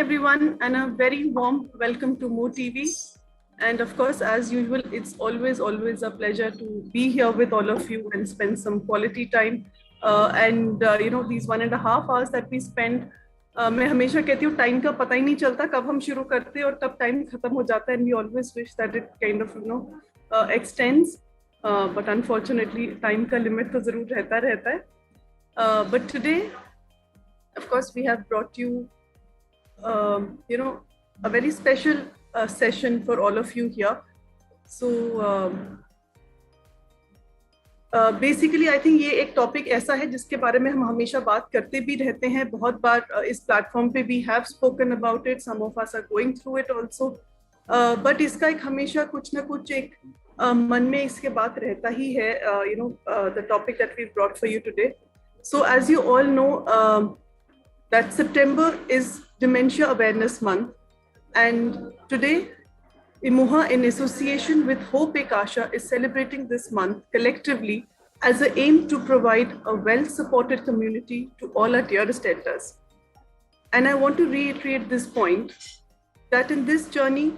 everyone, and a very warm welcome to Mo TV. And of course, as usual, it's always a pleasure to be here with all of you and spend some quality time. These 1.5 hours that we spend, मैं हमेशा कहती हूँ time का पता ही नहीं चलता कब हम शुरू करते हैं और कब टाइम खत्म हो जाता है. And we always wish that it kind of extends, but unfortunately time का limit तो जरूर रहता है. But today, of course, we have brought you a very special session for all of you here. So basically I think ये एक topic ऐसा है जिसके बारे में हम हमेशा बात करते भी रहते हैं. बहुत बार इस प्लेटफॉर्म पे we have spoken about it. Some of us are going through it also. But इसका एक हमेशा कुछ ना कुछ एक मन में इसके बात रहता ही है. The topic that we brought for you today. So as you all know, that September is Dementia Awareness Month, and today IMUHA, in association with Hope Ek Asha, is celebrating this month collectively as an aim to provide a well-supported community to all our dearest elders. And I want to reiterate this point, that in this journey,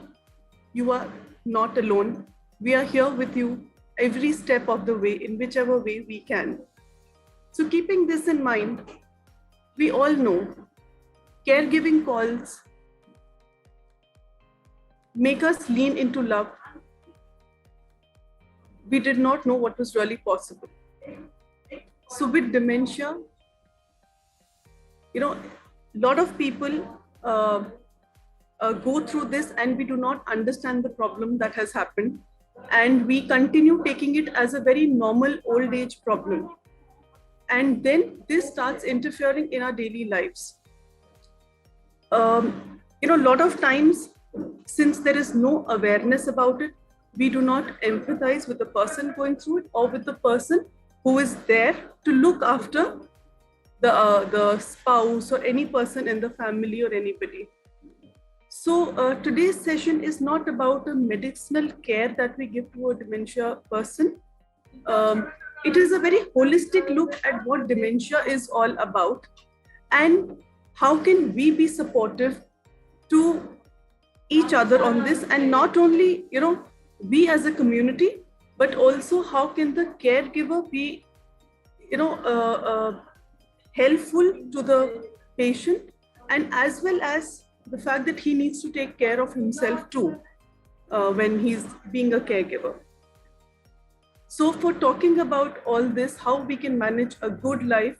you are not alone. We are here with you every step of the way, in whichever way we can. So keeping this in mind, we all know caregiving calls make us lean into love. We did not know what was really possible. So with dementia, a lot of people go through this and we do not understand the problem that has happened. And we continue taking it as a very normal old age problem. And then this starts interfering in our daily lives. A lot of times, since there is no awareness about it, we do not empathize with the person going through it or with the person who is there to look after the spouse or any person in the family or anybody. So today's session is not about a medicinal care that we give to a dementia person. It is a very holistic look at what dementia is all about and how can we be supportive to each other on this, and not only we as a community, but also how can the caregiver be helpful to the patient, and as well as the fact that he needs to take care of himself too when he's being a caregiver. So for talking about all this, how we can manage a good life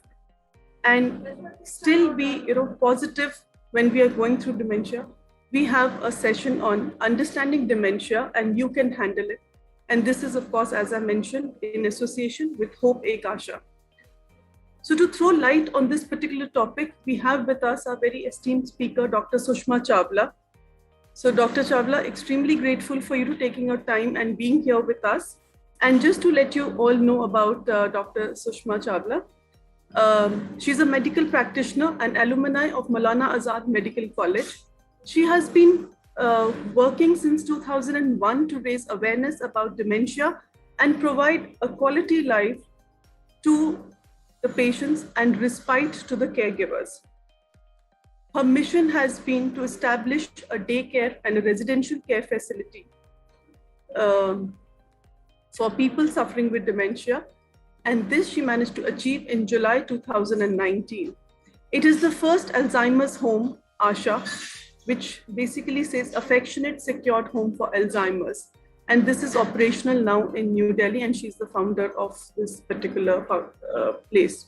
and still be positive when we are going through dementia, we have a session on understanding dementia and you can handle it. And this is, of course, as I mentioned, in association with Hope Ek Asha. So to throw light on this particular topic, we have with us our very esteemed speaker, Dr. Sushma Chawla. So Dr. Chawla, extremely grateful for you taking your time and being here with us. And just to let you all know about Dr. Sushma Chawla, she's a medical practitioner and alumni of Maulana Azad Medical College. She has been working since 2001 to raise awareness about dementia and provide a quality life to the patients and respite to the caregivers. Her mission has been to establish a daycare and a residential care facility for people suffering with dementia, and this she managed to achieve in July 2019. It is the first Alzheimer's home, ASHA, which basically says Affectionate Secured Home for Alzheimer's. And this is operational now in New Delhi, and she's the founder of this particular place.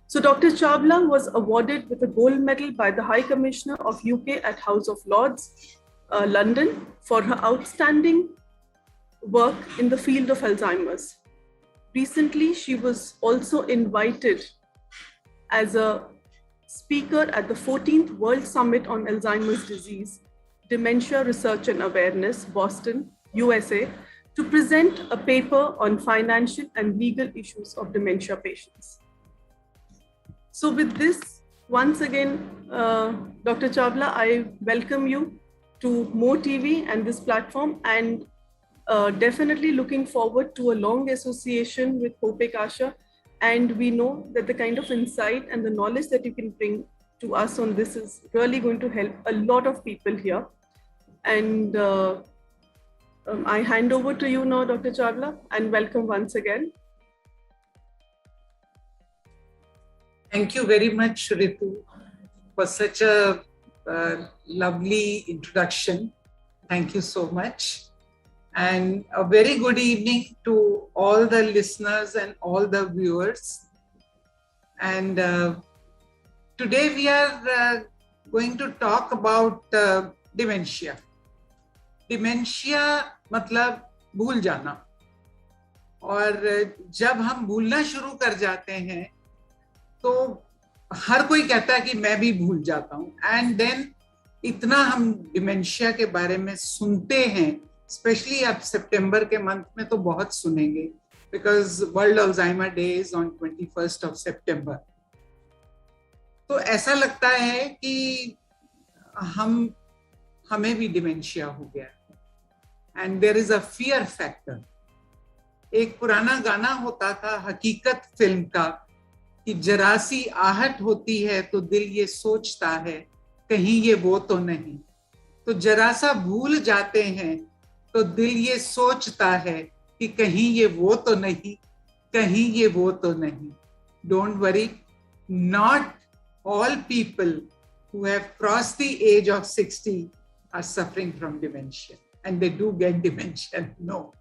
So Dr. Chawla was awarded with a gold medal by the High Commissioner of UK at House of Lords, London, for her outstanding work in the field of Alzheimer's. Recently, she was also invited as a speaker at the 14th World Summit on Alzheimer's Disease, Dementia Research and Awareness, Boston, USA, to present a paper on financial and legal issues of dementia patients. So with this, once again, Dr. Chawla, I welcome you to Mo TV and this platform, and definitely looking forward to a long association with Hope Ek Asha. And we know that the kind of insight and the knowledge that you can bring to us on this is really going to help a lot of people here. And I hand over to you now, Dr. Chawla, and welcome once again. Thank you very much, Ritu, for such a lovely introduction. Thank you so much. And a very good evening to all the listeners and all the viewers. And today we are going to talk about dementia. Dementia मतलब भूल जाना. और जब हम भूलना शुरू कर जाते हैं तो हर कोई कहता है कि मैं भी भूल जाता हूँ. एंड देन इतना हम डिमेंशिया के बारे में सुनते हैं, स्पेशली अब सितंबर के मंथ में तो बहुत सुनेंगे, because world Alzheimer day is on 21st of September. तो ऐसा लगता है कि हमें भी डिमेंशिया हो गया. And there is a fear factor. एक पुराना गाना होता था हकीकत फिल्म का कि जरा सी आहट होती है तो दिल ये सोचता है कहीं ये वो तो नहीं. तो जरा सा भूल जाते हैं तो दिल ये सोचता है कि कहीं ये वो तो नहीं, कहीं ये वो तो नहीं. Don't worry, not all people who have crossed the age of 60 are suffering from dementia, and they do get dementia. No,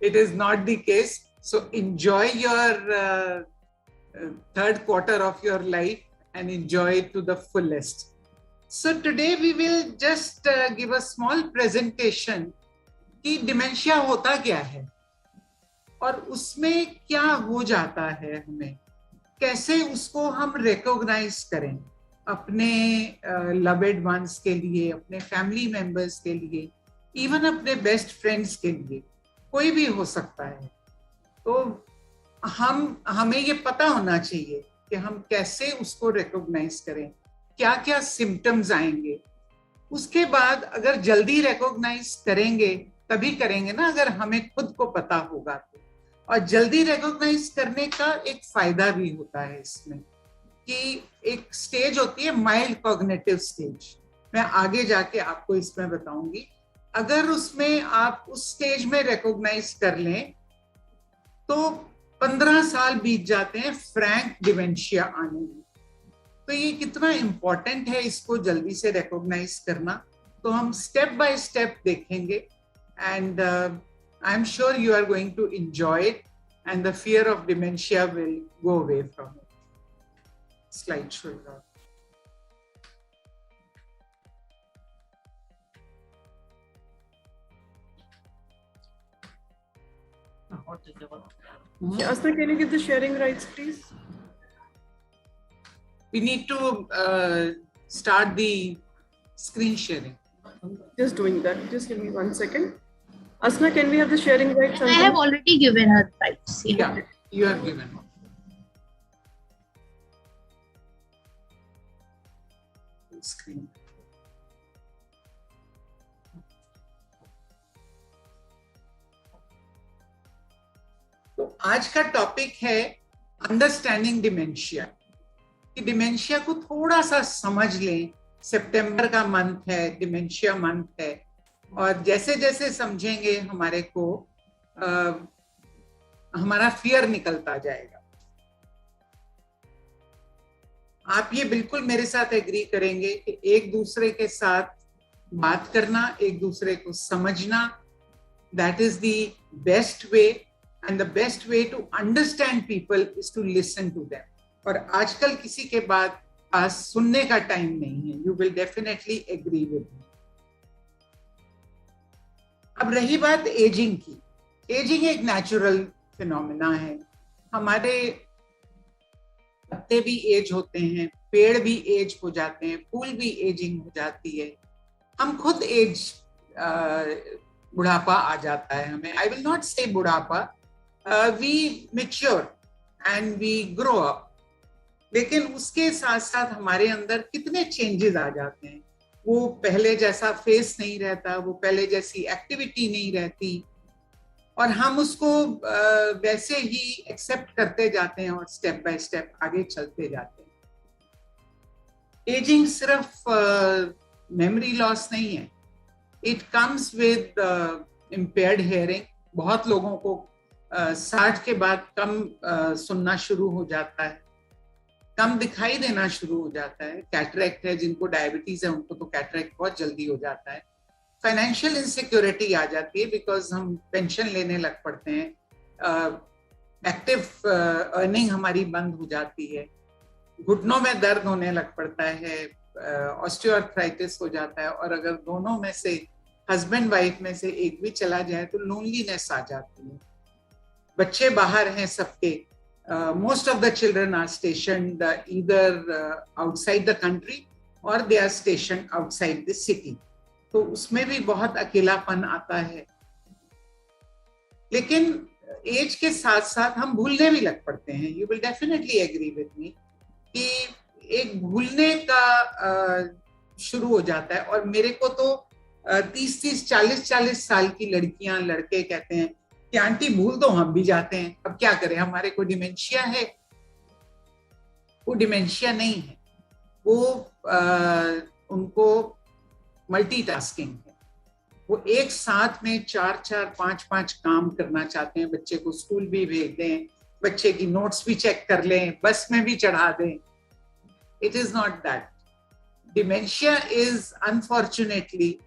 it is not the case. So enjoy your third quarter of your life and enjoy it to the fullest. So today we will just give a small presentation कि dementia होता क्या है और उसमें क्या हो जाता है, हमें कैसे उसको हम रिकॉग्नाइज करें अपने लव्ड वंस के लिए, अपने फैमिली मेंबर्स के लिए, इवन अपने बेस्ट फ्रेंड्स के लिए. कोई भी हो सकता है. तो हमें ये पता होना चाहिए कि हम कैसे उसको रिकॉग्नाइज करें, क्या क्या सिम्टम्स आएंगे. उसके बाद अगर जल्दी रिकॉग्नाइज करेंगे तभी करेंगे ना, अगर हमें खुद को पता होगा तो. और जल्दी रिकॉग्नाइज करने का एक फायदा भी होता है इसमें कि एक स्टेज होती है माइल्ड कॉग्निटिव स्टेज. मैं आगे जाके आपको इसमें बताऊंगी. अगर उसमें आप उस स्टेज में रिकॉग्नाइज कर लें तो 15 साल बीत जाते हैं फ्रैंक डिमेंशिया आने में. तो ये कितना इम्पोर्टेंट है इसको जल्दी से रिकॉग्नाइज करना. तो हम स्टेप बाय स्टेप देखेंगे. And I am sure you are going to enjoy it and the fear of dementia will go away from it. Slide show. Asna, can you give the sharing rights, please? We need to start the screen sharing. Just doing that. Just give me 1 second. Asna, can we have the sharing rights? I have already given her rights. Yeah, you have given. Screen. तो आज का topic है understanding dementia. कि dementia को थोड़ा सा समझ लें. सितंबर का मंथ है, डिमेंशिया मंथ है, और जैसे जैसे समझेंगे हमारे को हमारा फियर निकलता जाएगा. आप ये बिल्कुल मेरे साथ एग्री करेंगे कि एक दूसरे के साथ बात करना, एक दूसरे को समझना, that is the best way. And the best way to understand people is to listen to them. और आजकल किसी के पास सुनने का टाइम नहीं है. You will definitely agree with me. अब रही बात एजिंग की. एजिंग एक नेचुरल फिनोमेना है. हमारे पत्ते भी एज होते हैं, पेड़ भी एज हो जाते हैं, फूल भी एजिंग हो जाती है. हम खुद एज बुढ़ापा आ जाता है हमें. आई विल नॉट से बुढ़ापा, we mature and we grow up. लेकिन उसके साथ साथ हमारे अंदर कितने चेंजेस आ जाते हैं. वो पहले जैसा फेस नहीं रहता, वो पहले जैसी एक्टिविटी नहीं रहती, और हम उसको वैसे ही एक्सेप्ट करते जाते हैं और स्टेप बाय स्टेप आगे चलते जाते हैं. एजिंग सिर्फ मेमोरी लॉस नहीं है, it comes with impaired hearing. बहुत लोगों को 60 के बाद कम सुनना शुरू हो जाता है, कम दिखाई देना शुरू हो जाता है। कैटरेक्ट है, जिनको डायबिटीज है उनको तो कैटरेक्ट बहुत जल्दी हो जाता है। फाइनेंशियल इनसिक्योरिटी आ जाती है बिकॉज हम पेंशन लेने लग पड़ते हैं, एक्टिव अर्निंग हमारी बंद हो जाती है, घुटनों में दर्द होने लग पड़ता है, ऑस्टियोआर्थराइटिस हो जाता है, और अगर दोनों में से हस्बैंड वाइफ में से एक भी चला जाए तो लोनलीनेस आ जाती है। बच्चे बाहर हैं सबके, most of the children are stationed either outside the country और they are stationed outside the city, तो उसमें भी बहुत अकेलापन आता है। लेकिन एज के साथ साथ हम भूलने भी लग पड़ते हैं। You will definitely agree with me कि एक भूलने का शुरू हो जाता है। और मेरे को तो 30-30, 40-40 साल की लड़कियां लड़के कहते हैं कि आंटी भूल दो, हम भी जाते हैं, अब क्या करें, हमारे को डिमेंशिया है। वो डिमेंशिया नहीं है, वो उनको मल्टीटास्किंग है। वो एक साथ में 4-4, 5-5 काम करना चाहते हैं। बच्चे को स्कूल भी भेज दें, बच्चे की नोट्स भी चेक कर लें, बस में भी चढ़ा दें। It is not that. Dementia is, unfortunately,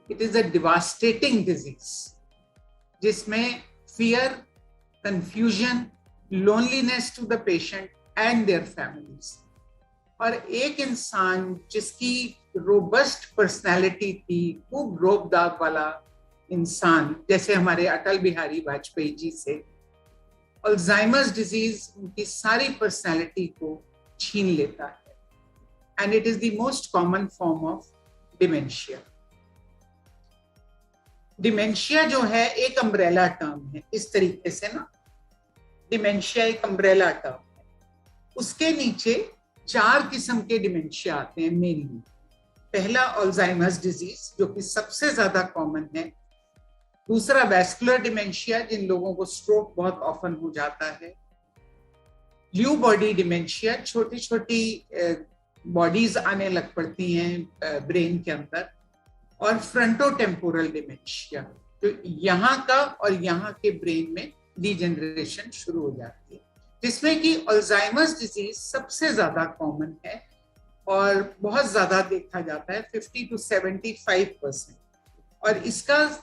it is a devastating disease, जिसमें fear, confusion, loneliness to the patient and their families. और एक इंसान जिसकी रोबस्ट पर्सनालिटी थी, खूब रोब दाग वाला इंसान, जैसे हमारे अटल बिहारी वाजपेयी जी से, अल्जाइमर्स डिजीज उनकी सारी पर्सनालिटी को छीन लेता है। And it is the most common form of dementia. Dementia जो है एक अम्ब्रेला टर्म है, इस तरीके से ना, डिमेंशिया एक अम्ब्रेला टर्म है। उसके नीचे 4 किस्म के डिमेंशिया आते हैं मेनली। पहला अल्जाइमर्स डिजीज, जो कि सबसे ज्यादा कॉमन है। दूसरा वैस्कुलर डिमेंशिया, जिन लोगों को स्ट्रोक बहुत ऑफन हो जाता है। ल्यू बॉडी डिमेंशिया, छोटी छोटी बॉडीज आने लग पड़ती हैं ब्रेन के अंदर। और फ्रंटोटेम्पोरल डिमेंशिया, जो यहाँ का और यहाँ के ब्रेन में डिजेनरेशन शुरू हो जाती है, जिसमें कि अल्जाइमर्स डिजीज सबसे ज्यादा कॉमन है और बहुत ज्यादा देखा जाता है, 50 to 75%। और इसका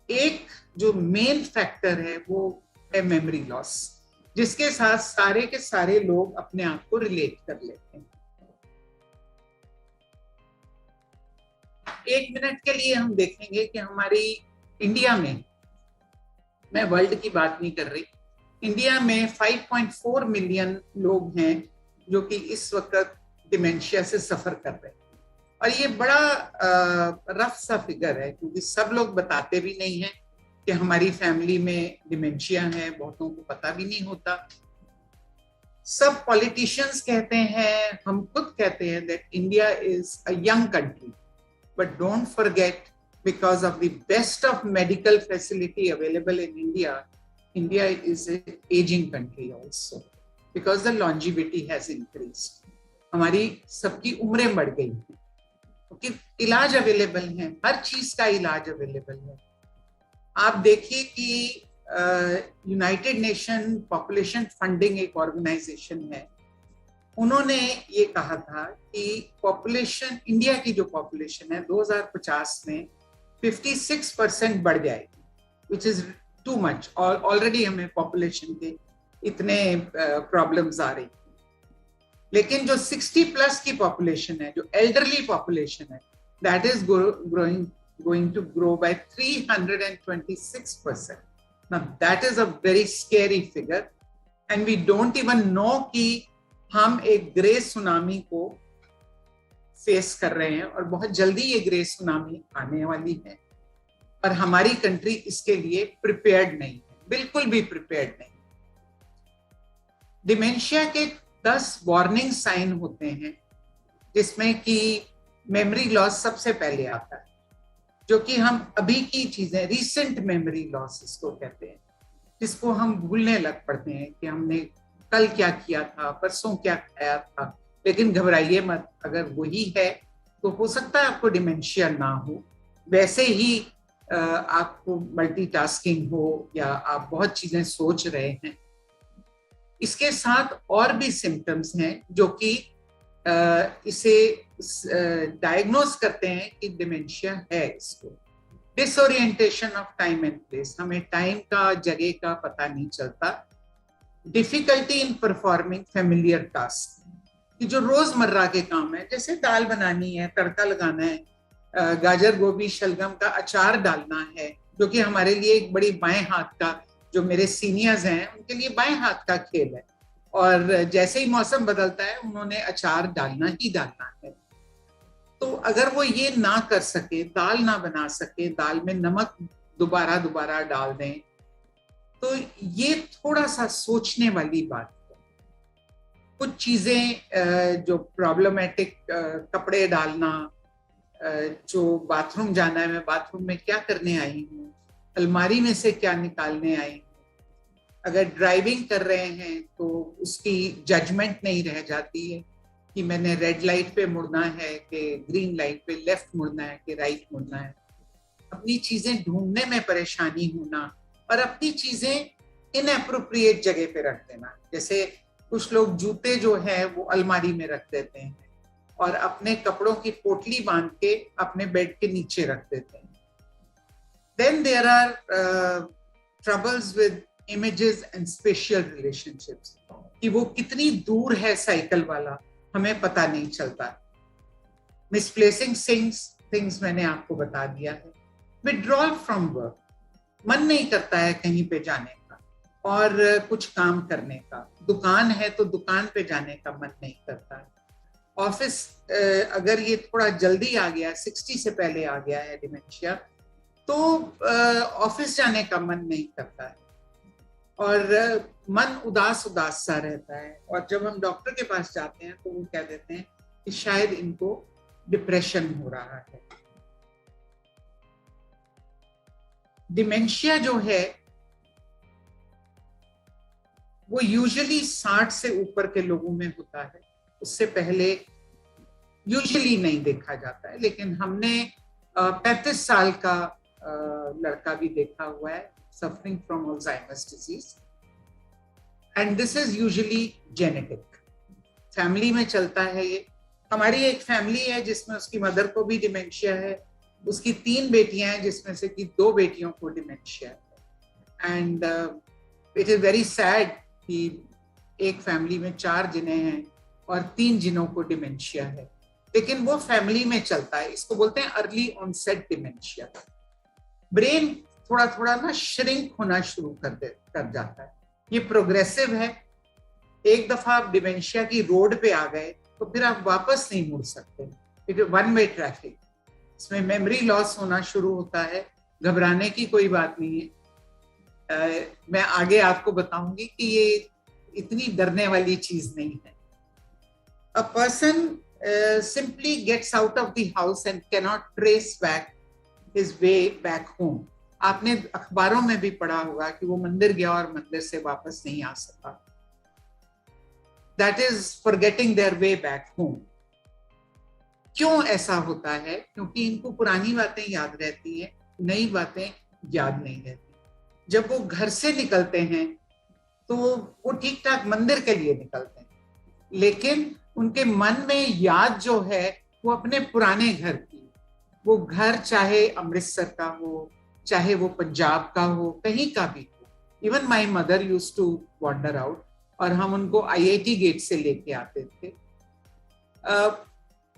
एक जो मेन फैक्टर है वो है मेमोरी लॉस, जिसके साथ सारे के सारे लोग अपने आप को रिलेट कर लेते हैं। 1 मिनट के लिए हम देखेंगे कि हमारी इंडिया में, मैं वर्ल्ड की बात नहीं कर रही, इंडिया में 5.4 मिलियन लोग हैं जो कि इस वक्त डिमेंशिया से सफर कर रहे हैं। और ये बड़ा रफ सा फिगर है, क्योंकि सब लोग बताते भी नहीं हैं कि हमारी फैमिली में डिमेंशिया है, बहुतों को पता भी नहीं होता। सब पॉलिटिशियंस कहते हैं, हम खुद कहते हैं that India is a young country, but don't forget, because of the best of medical facility available in India, India is an aging country also, because the longevity has increased. हमारी सबकी उम्रें बढ़ गई हैं, क्योंकि इलाज अवेलेबल है, हर चीज का इलाज अवेलेबल है। आप देखिए कि यूनाइटेड नेशन पॉपुलेशन फंडिंग एक ऑर्गेनाइजेशन है, उन्होंने ये कहा था कि पॉपुलेशन, इंडिया की जो पॉपुलेशन है 2050 में 56% बढ़ जाएगी, विच इज टू मच। और ऑलरेडी हमें पॉपुलेशन के इतने प्रॉब्लम्स आ रही। लेकिन जो 60+ की पॉपुलेशन है, जो एल्डरली पॉपुलेशन है, that is going to grow by 326%। Now that is a very scary figure, and we don't even know कि हम एक ग्रे सुनामी को फेस कर रहे हैं, और बहुत जल्दी ये ग्रे सुनामी आने वाली है। और हमारी कंट्री इसके लिए प्रिपेयर्ड नहीं है, बिल्कुल भी प्रिपेयर्ड नहीं। डिमेंशिया के 10 वार्निंग साइन होते हैं, जिसमें कि मेमोरी लॉस सबसे पहले आता है, जो कि हम अभी की चीजें, रीसेंट मेमोरी लॉस इसको कहते हैं, जिसको हम भूलने लग पड़ते हैं कि हमने कल क्या किया था, परसों क्या खाया था, लेकिन घबराइए मत, अगर वही है तो हो सकता है आपको डिमेंशिया ना हो, वैसे ही आपको मल्टीटास्किंग हो या आप बहुत चीजें सोच रहे हैं। इसके साथ और भी सिम्टम्स हैं जो कि इसे डायग्नोस करते हैं कि डिमेंशिया है इसको। Disorientation of time and place, हमें टाइम का जगह का पता नहीं चलता। Difficulty in performing familiar task, कि जो रोजमर्रा के काम है, जैसे दाल बनानी है, तड़का लगाना है, गाजर गोभी शलगम का अचार डालना है, जो कि हमारे लिए एक बड़ी बाएं हाथ का, जो मेरे सीनियर्स हैं उनके लिए बाएं हाथ का खेल है, और जैसे ही मौसम बदलता है उन्होंने अचार डालना ही डालना है। तो अगर वो ये ना कर सके, दाल ना बना सके, दाल में नमक दोबारा दोबारा डाल दें, तो ये थोड़ा सा सोचने वाली बात है। कुछ चीजें जो प्रॉब्लमेटिक, कपड़े डालना, जो बाथरूम जाना है, मैं बाथरूम में क्या करने आई हूँ, अलमारी में से क्या निकालने आई हूँ। अगर ड्राइविंग कर रहे हैं तो उसकी जजमेंट नहीं रह जाती है कि मैंने रेड लाइट पे मुड़ना है कि ग्रीन लाइट पे लेफ्ट मुड़ना है कि राइट मुड़ना है। अपनी चीजें ढूंढने में परेशानी होना और अपनी चीजें इनएप्रोप्रिएट जगह पे रख देना, जैसे कुछ लोग जूते जो है वो अलमारी में रख देते हैं और अपने कपड़ों की पोटली बांध के अपने बेड के नीचे रख देते हैं। Then there are troubles with images and spatial relationships, कि वो कितनी दूर है साइकिल वाला हमें पता नहीं चलता। Misplacing things मैंने आपको बता दिया है। Withdrawal from work, मन नहीं करता है कहीं पे जाने का और कुछ काम करने का। दुकान है तो दुकान पे जाने का मन नहीं करता है। ऑफिस अगर ये थोड़ा जल्दी आ गया, 60 से पहले आ गया है डिमेंशिया, तो ऑफिस जाने का मन नहीं करता है और मन उदास उदास सा रहता है। और जब हम डॉक्टर के पास जाते हैं तो वो कह देते हैं कि शायद इनको डिप्रेशन हो रहा है। डिमेंशिया जो है वो यूजुअली 60 से ऊपर के लोगों में होता है, उससे पहले यूजुअली नहीं देखा जाता है। लेकिन हमने 35 साल का लड़का भी देखा हुआ है suffering from Alzheimer's disease, and this is usually genetic, family में चलता है ये। हमारी एक फैमिली है जिसमें उसकी मदर को भी डिमेंशिया है, उसकी 3 बेटियां हैं जिसमें से कि 2 बेटियों को डिमेंशिया है। And it is very sad कि एक फैमिली में 4 जिने हैं और 3 जिनों को डिमेंशिया है, लेकिन वो फैमिली में चलता है। इसको बोलते हैं अर्ली ऑनसेट डिमेंशिया। ब्रेन थोड़ा थोड़ा ना श्रिंक होना शुरू कर जाता है, ये प्रोग्रेसिव है। एक दफा आप डिमेंशिया की रोड पे आ गए तो फिर आप वापस नहीं मुड़ सकते, क्योंकि 1 वे ट्रैफिक, इसमें मेमोरी लॉस होना शुरू होता है। घबराने की कोई बात नहीं है, मैं आगे आपको बताऊंगी कि ये इतनी डरने वाली चीज नहीं है। A person simply gets out of the house and cannot trace back his way back home. आपने अखबारों में भी पढ़ा होगा कि वो मंदिर गया और मंदिर से वापस नहीं आ सका। That is forgetting their way back home. क्यों ऐसा होता है? क्योंकि इनको पुरानी बातें याद रहती हैं, नई बातें याद नहीं रहती। जब वो घर से निकलते हैं तो वो ठीक ठाक मंदिर के लिए निकलते हैं, लेकिन उनके मन में याद जो है वो अपने पुराने घर की। वो घर चाहे अमृतसर का हो, चाहे वो पंजाब का हो, कहीं का भी हो। Even my mother use to wander out और हम उनको IIT गेट से लेके आते थे।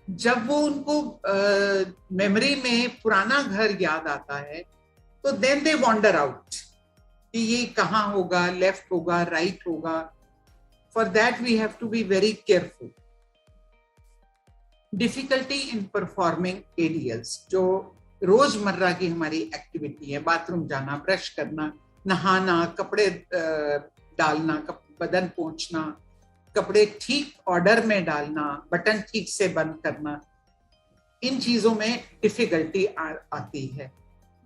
जब वो उनको मेमोरी में पुराना घर याद आता है तो देन दे वॉन्डर आउट कि ये कहाँ होगा, लेफ्ट होगा, राइट होगा। For that we have to be very careful. Difficulty in performing ADLs, जो रोजमर्रा की हमारी एक्टिविटी है, बाथरूम जाना, ब्रश करना, नहाना, कपड़े डालना, बदन पोंछना, कपड़े ठीक ऑर्डर में डालना, बटन ठीक से बंद करना, इन चीजों में डिफिकल्टी आती है।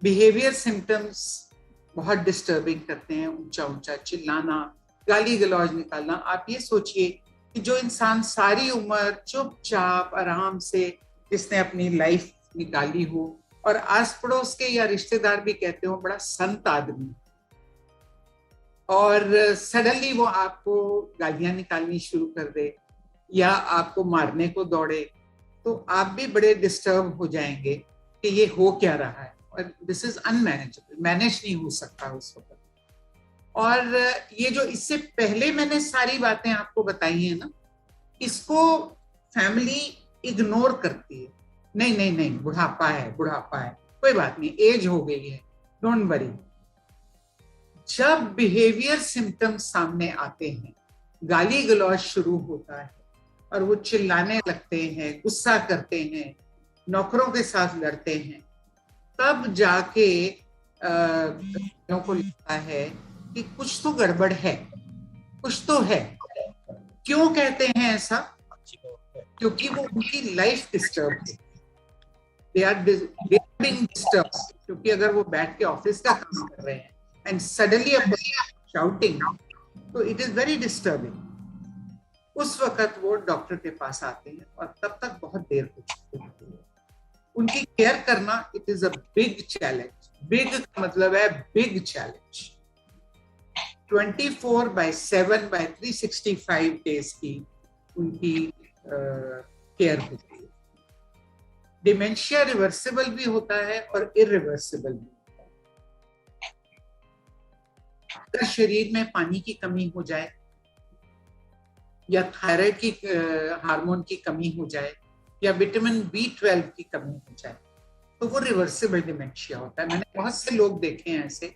बिहेवियर सिम्टम्स बहुत डिस्टर्बिंग करते हैं, ऊंचा ऊंचा चिल्लाना, गाली गलौज निकालना। आप ये सोचिए कि जो इंसान सारी उम्र चुपचाप आराम से जिसने अपनी लाइफ निकाली हो और आस पड़ोस के या रिश्तेदार भी कहते हो बड़ा संत आदमी, और सडनली वो आपको गालियां निकालनी शुरू कर दे या आपको मारने को दौड़े, तो आप भी बड़े डिस्टर्ब हो जाएंगे कि ये हो क्या रहा है, और दिस इज अनमैनेजेबल, मैनेज नहीं हो सकता उस वक्त। और ये जो इससे पहले मैंने सारी बातें आपको बताई हैं ना, इसको फैमिली इग्नोर करती है, नहीं नहीं नहीं बुढ़ापा है, बुढ़ापा है, कोई बात नहीं, एज हो गई है, डोंट वरी। जब बिहेवियर सिम्टम्स सामने आते हैं, गाली गलौज शुरू होता है और वो चिल्लाने लगते हैं, गुस्सा करते हैं, नौकरों के साथ लड़ते हैं, तब जाके लोगों को लगता है कि कुछ तो गड़बड़ है, कुछ तो है। क्यों कहते हैं ऐसा? क्योंकि वो उनकी लाइफ डिस्टर्ब है, दे आर बीइंग डिस्टर्ब। क्योंकि अगर वो बैठ के ऑफिस का काम कर रहे हैं एंड सडनली शाउटिंग, तो इट इज वेरी डिस्टर्बिंग। उस वक्त वो डॉक्टर के पास आते हैं और तब तक बहुत देर हो चुकी होती है। उनकी केयर करना it is a big challenge. Big का मतलब है बिग चैलेंज। 24/7 by 365 डेज की उनकी केयर होती है। डिमेंशिया रिवर्सिबल भी होता है और इरिवर्सिबल भी होता है। अगर शरीर में पानी की कमी हो जाए या थायराइड की हार्मोन की कमी हो जाए या विटामिन B12 की कमी हो जाए, तो वो रिवर्सिबल डिमेंशिया होता है। मैंने बहुत से लोग देखे हैं ऐसे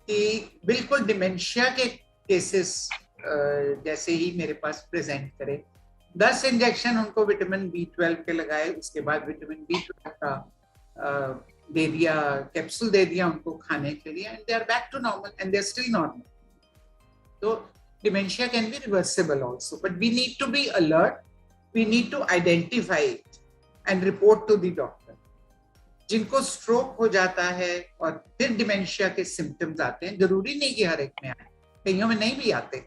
कि बिल्कुल डिमेंशिया के केसेस जैसे ही मेरे पास प्रेजेंट करे, 10 इंजेक्शन उनको विटामिन B12 के लगाए, उसके बाद विटामिन B12 का दे दिया, कैप्सूल दे दिया उनको खाने के लिए, and they are back to normal and they are still normal. तो dementia can be reversible also, but we need to be alert, we need to identify it and report to the doctor. जिनको stroke हो जाता है और फिर dementia के symptoms आते हैं, जरूरी नहीं कि हर एक में आए, कईयों में नहीं भी आते,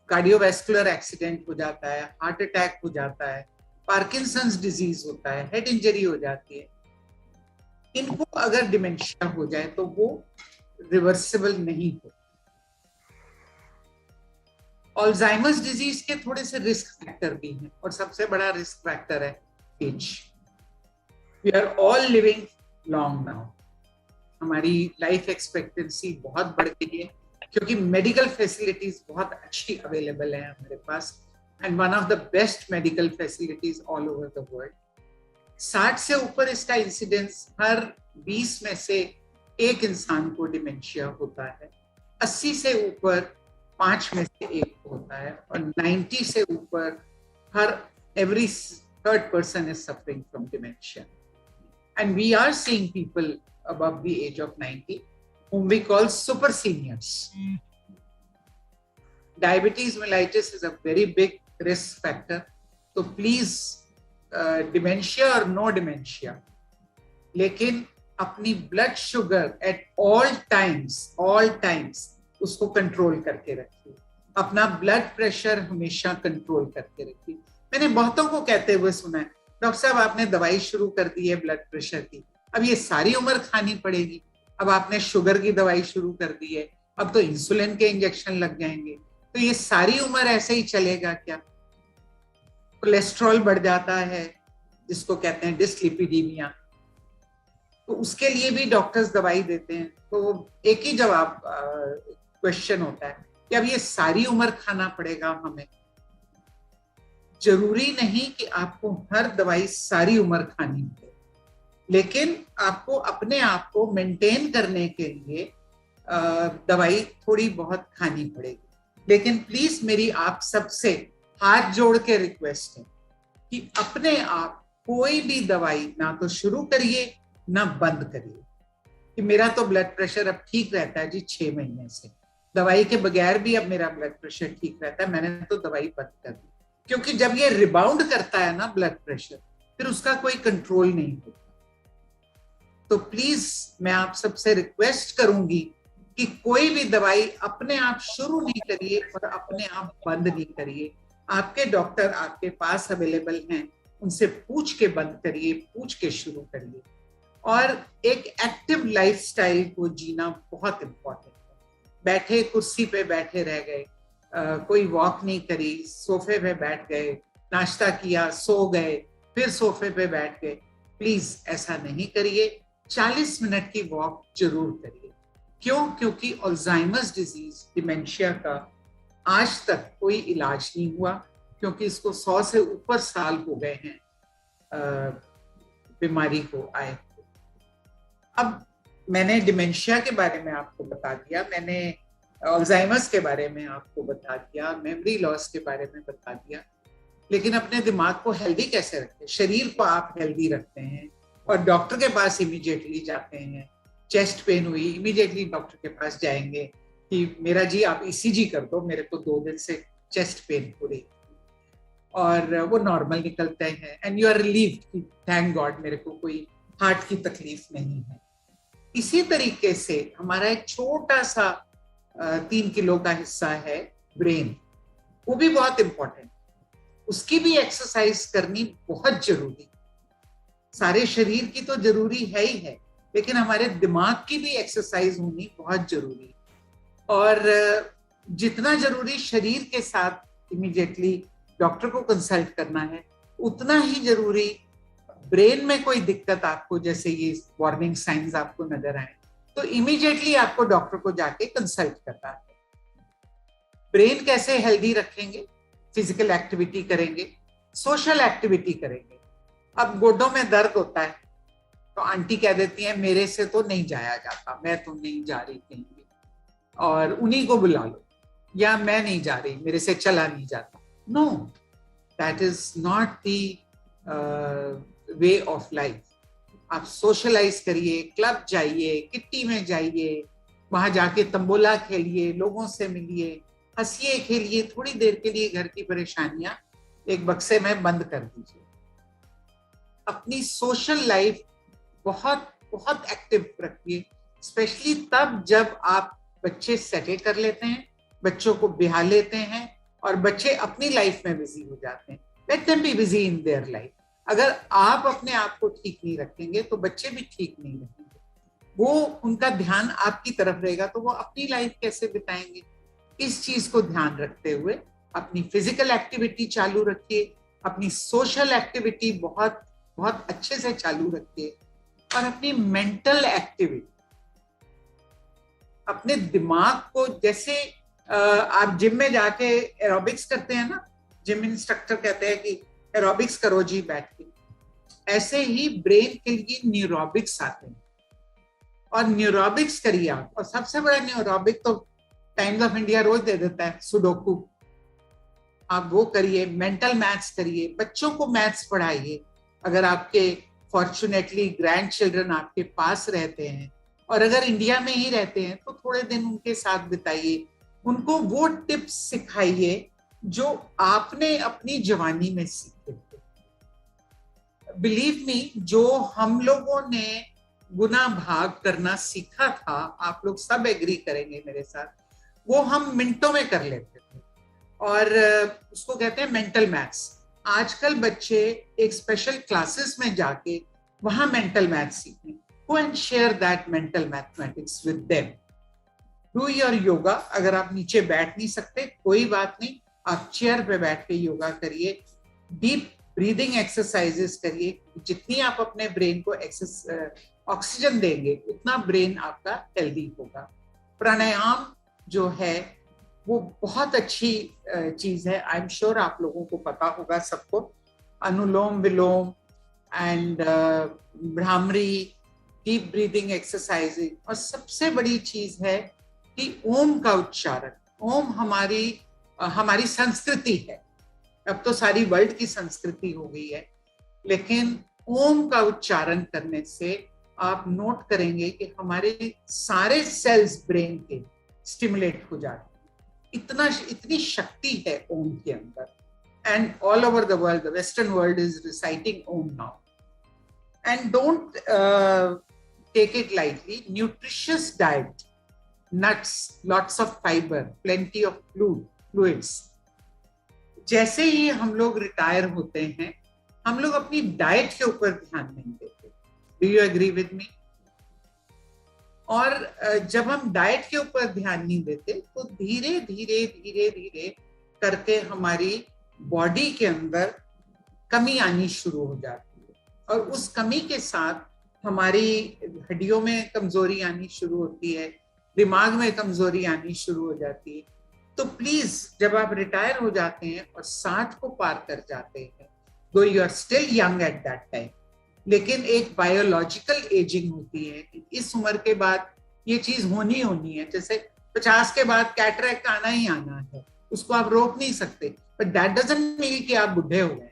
कार्डियोवैस्कुलर एक्सीडेंट हो जाता है, हार्ट अटैक हो जाता है, पार्किंसंस डिजीज होता है, हेड इंजरी हो जाती है, इनको अगर डिमेंशिया हो जाए तो वो रिवर्सिबल नहीं हो। अल्जाइमर्स डिजीज के थोड़े से रिस्क फैक्टर भी हैं, और सबसे बड़ा रिस्क फैक्टर है age. We are all living long now, हमारी लाइफ एक्सपेक्टेंसी बहुत बढ़ गई है क्योंकि मेडिकल फैसिलिटीज बहुत अच्छी अवेलेबल है हमारे पास, and one of the best medical facilities all over the world. 60 से ऊपर इसका इंसिडेंस हर 20 में से एक इंसान को डिमेंशिया होता है, 80 से ऊपर 5 में से एक होता है, और 90 से ऊपर हर every third person is suffering from dementia. And we are seeing people above the age of 90 whom we call super seniors. Diabetes mellitus is a very big risk factor. So please, dementia or no dementia, लेकिन अपनी blood sugar at all times उसको control करके रखिए, अपना blood pressure हमेशा control करके रखिए। मैंने बहुतों को कहते हुए सुना है, डॉक्टर साहब आपने दवाई शुरू कर दी है ब्लड प्रेशर की, अब ये सारी उम्र खानी पड़ेगी, अब आपने शुगर की दवाई शुरू कर दी है, अब तो इंसुलिन के इंजेक्शन लग जाएंगे, तो ये सारी उम्र ऐसे ही चलेगा क्या? कोलेस्ट्रॉल बढ़ जाता है जिसको कहते हैं डिसलिपिडीमिया, तो उसके लिए भी डॉक्टर्स दवाई देते हैं। तो एक ही जवाब क्वेश्चन होता है कि अब ये सारी उम्र खाना पड़ेगा हमें? जरूरी नहीं कि आपको हर दवाई सारी उम्र खानी पड़े, लेकिन आपको अपने आप को मेंटेन करने के लिए दवाई थोड़ी बहुत खानी पड़ेगी। लेकिन प्लीज मेरी आप सबसे हाथ जोड़ के रिक्वेस्ट है कि अपने आप कोई भी दवाई ना तो शुरू करिए ना बंद करिए। कि मेरा तो ब्लड प्रेशर अब ठीक रहता है जी 6 महीने से, दवाई के बगैर भी अब मेरा ब्लड प्रेशर ठीक रहता है, मैंने तो दवाई बंद कर दी। क्योंकि जब ये रिबाउंड करता है ना ब्लड प्रेशर, फिर उसका कोई कंट्रोल नहीं होता। तो प्लीज मैं आप सबसे रिक्वेस्ट करूंगी कि कोई भी दवाई अपने आप शुरू नहीं करिए और अपने आप बंद नहीं करिए। आपके डॉक्टर आपके पास अवेलेबल हैं, उनसे पूछ के बंद करिए, पूछ के शुरू करिए। और एक एक्टिव लाइफस्टाइल को जीना बहुत इम्पोर्टेंट है। बैठे कुर्सी पे बैठे रह गए, कोई वॉक नहीं करी, सोफे पे बैठ गए, नाश्ता किया, सो गए, फिर सोफे पे बैठ गए, प्लीज ऐसा नहीं करिए। 40 मिनट की वॉक जरूर करिए। क्यों? क्योंकि अल्जाइमर्स डिजीज, डिमेंशिया का आज तक कोई इलाज नहीं हुआ, क्योंकि इसको 100 से ऊपर साल हो गए हैं बीमारी को आए। अब मैंने डिमेंशिया के बारे में आपको बता दिया, मैंने अल्जाइमर्स के बारे में आपको बता दिया, मेमोरी लॉस के बारे में बता दिया, लेकिन अपने दिमाग को हेल्दी कैसे रखें? शरीर को आप हेल्दी रखते हैं और डॉक्टर के पास इमीडिएटली जाते हैं। चेस्ट पेन हुई, इमीडिएटली डॉक्टर के पास जाएंगे कि मेरा जी आप ईसीजी कर दो, मेरे को 2 दिन से चेस्ट पेन हो रही, और वो नॉर्मल निकलते हैं एंड यू आर रिलीव्ड कि थैंक गॉड मेरे को कोई हार्ट की तकलीफ नहीं है। इसी तरीके से हमारा एक छोटा सा 3 किलो का हिस्सा है ब्रेन, वो भी बहुत इंपॉर्टेंट, उसकी भी एक्सरसाइज करनी बहुत जरूरी। सारे शरीर की तो जरूरी है ही है, लेकिन हमारे दिमाग की भी एक्सरसाइज होनी बहुत जरूरी। और जितना जरूरी शरीर के साथ इमीडिएटली डॉक्टर को कंसल्ट करना है, उतना ही जरूरी ब्रेन में कोई दिक्कत आपको, जैसे ये वार्निंग साइंस आपको नजर आए, तो इमीडिएटली आपको डॉक्टर को जाके कंसल्ट करना है। ब्रेन कैसे हेल्दी रखेंगे? फिजिकल एक्टिविटी करेंगे, सोशल एक्टिविटी करेंगे। अब गोडों में दर्द होता है तो आंटी कह देती है मेरे से तो नहीं जाया जाता, मैं तो नहीं जा रही कहीं भी, और उन्हीं को बुला लो, या मैं नहीं जा रही, मेरे से चला नहीं जाता। No, that is not the way of life. आप सोशलाइज करिए, क्लब जाइए, किट्टी में जाइए, वहां जाके तंबोला खेलिए, लोगों से मिलिए, हंसिए खेलिए, थोड़ी देर के लिए घर की परेशानियां एक बक्से में बंद कर दीजिए। अपनी सोशल लाइफ बहुत बहुत एक्टिव रखिए, स्पेशली तब जब आप बच्चे सेटल कर लेते हैं, बच्चों को बिहा लेते हैं और बच्चे अपनी लाइफ में बिजी हो जाते हैं। Let them be busy in their life. अगर आप अपने आप को ठीक नहीं रखेंगे तो बच्चे भी ठीक नहीं रहेंगे, वो उनका ध्यान आपकी तरफ रहेगा तो वो अपनी लाइफ कैसे बिताएंगे? इस चीज को ध्यान रखते हुए अपनी फिजिकल एक्टिविटी चालू रखिए, अपनी सोशल एक्टिविटी बहुत बहुत अच्छे से चालू रखिए, और अपनी मेंटल एक्टिविटी, अपने दिमाग को, जैसे आप जिम में जाके एरोबिक्स करते हैं ना, जिम इंस्ट्रक्टर कहते हैं कि एरोबिक्स करो जी बैठ के, ऐसे ही ब्रेन के लिए न्यूरोबिक्स आते हैं, और न्यूरोबिक्स करिए आप। और सबसे बड़ा न्यूरोबिक तो टाइम्स ऑफ इंडिया रोज दे देता है, सुडोकू, आप वो करिए। मेंटल मैथ्स करिए, बच्चों को मैथ्स पढ़ाइए। अगर आपके फॉर्चुनेटली ग्रैंड चिल्ड्रन आपके पास रहते हैं, और अगर इंडिया में ही रहते हैं, तो थोड़े दिन उनके साथ बिताइए, उनको वो टिप्स सिखाइए जो आपने अपनी जवानी में सीखे थे। बिलीव मी, जो हम लोगों ने गुना भाग करना सीखा था, आप लोग सब एग्री करेंगे मेरे साथ, वो हम मिनटों में कर लेते थे, और उसको कहते हैं मेंटल मैथ्स। आजकल बच्चे एक स्पेशल क्लासेस में जाके वहां मेंटल मैथ्स सीखें। Go and share that mental mathematics with them. Do your yoga. अगर आप नीचे बैठ नहीं सकते कोई बात नहीं, आप चेयर पे बैठ के योगा करिए, डीप ब्रीदिंग एक्सरसाइजेस करिए। जितनी आप अपने ब्रेन को ऑक्सीजन देंगे उतना ब्रेन आपका हेल्दी होगा। प्राणायाम जो है वो बहुत अच्छी चीज है, आई एम श्योर आप लोगों को पता होगा सबको। Anulom Vilom and Bhramari, deep breathing exercising, और सबसे बड़ी चीज है कि ओम का उच्चारण। ओम हमारी संस्कृति है, अब तो सारी वर्ल्ड की संस्कृति हो गई है, लेकिन ओम का उच्चारण करने से आप नोट करेंगे कि हमारे सारे सेल्स ब्रेन के स्टिमुलेट हो जाते हैं। इतनी शक्ति है ओम के अंदर, and all over the world, the western world is reciting Om now. And don't take it lightly. Nutritious diet, nuts, lots of fiber, plenty of fluids, जैसे ही हम लोग रिटायर होते हैं, हम लोग अपनी डाइट के ऊपर ध्यान नहीं देते। Do you agree with me? और जब हम डाइट के ऊपर ध्यान नहीं देते तो धीरे धीरे धीरे धीरे करके हमारी बॉडी के अंदर कमी आनी शुरू हो जाती है, और उस कमी के साथ हमारी हड्डियों में कमजोरी आनी शुरू होती है, दिमाग में कमजोरी आनी शुरू हो जाती है। तो प्लीज जब आप रिटायर हो जाते हैं और 60 को पार कर जाते हैं, though you are still young at that time, लेकिन एक बायोलॉजिकल एजिंग होती है। इस उम्र के बाद ये चीज होनी है। जैसे 50 के बाद कैटरैक्ट आना ही आना है, उसको आप रोक नहीं सकते, बट दैट डजंट मीन कि आप बुढ़े हो गए।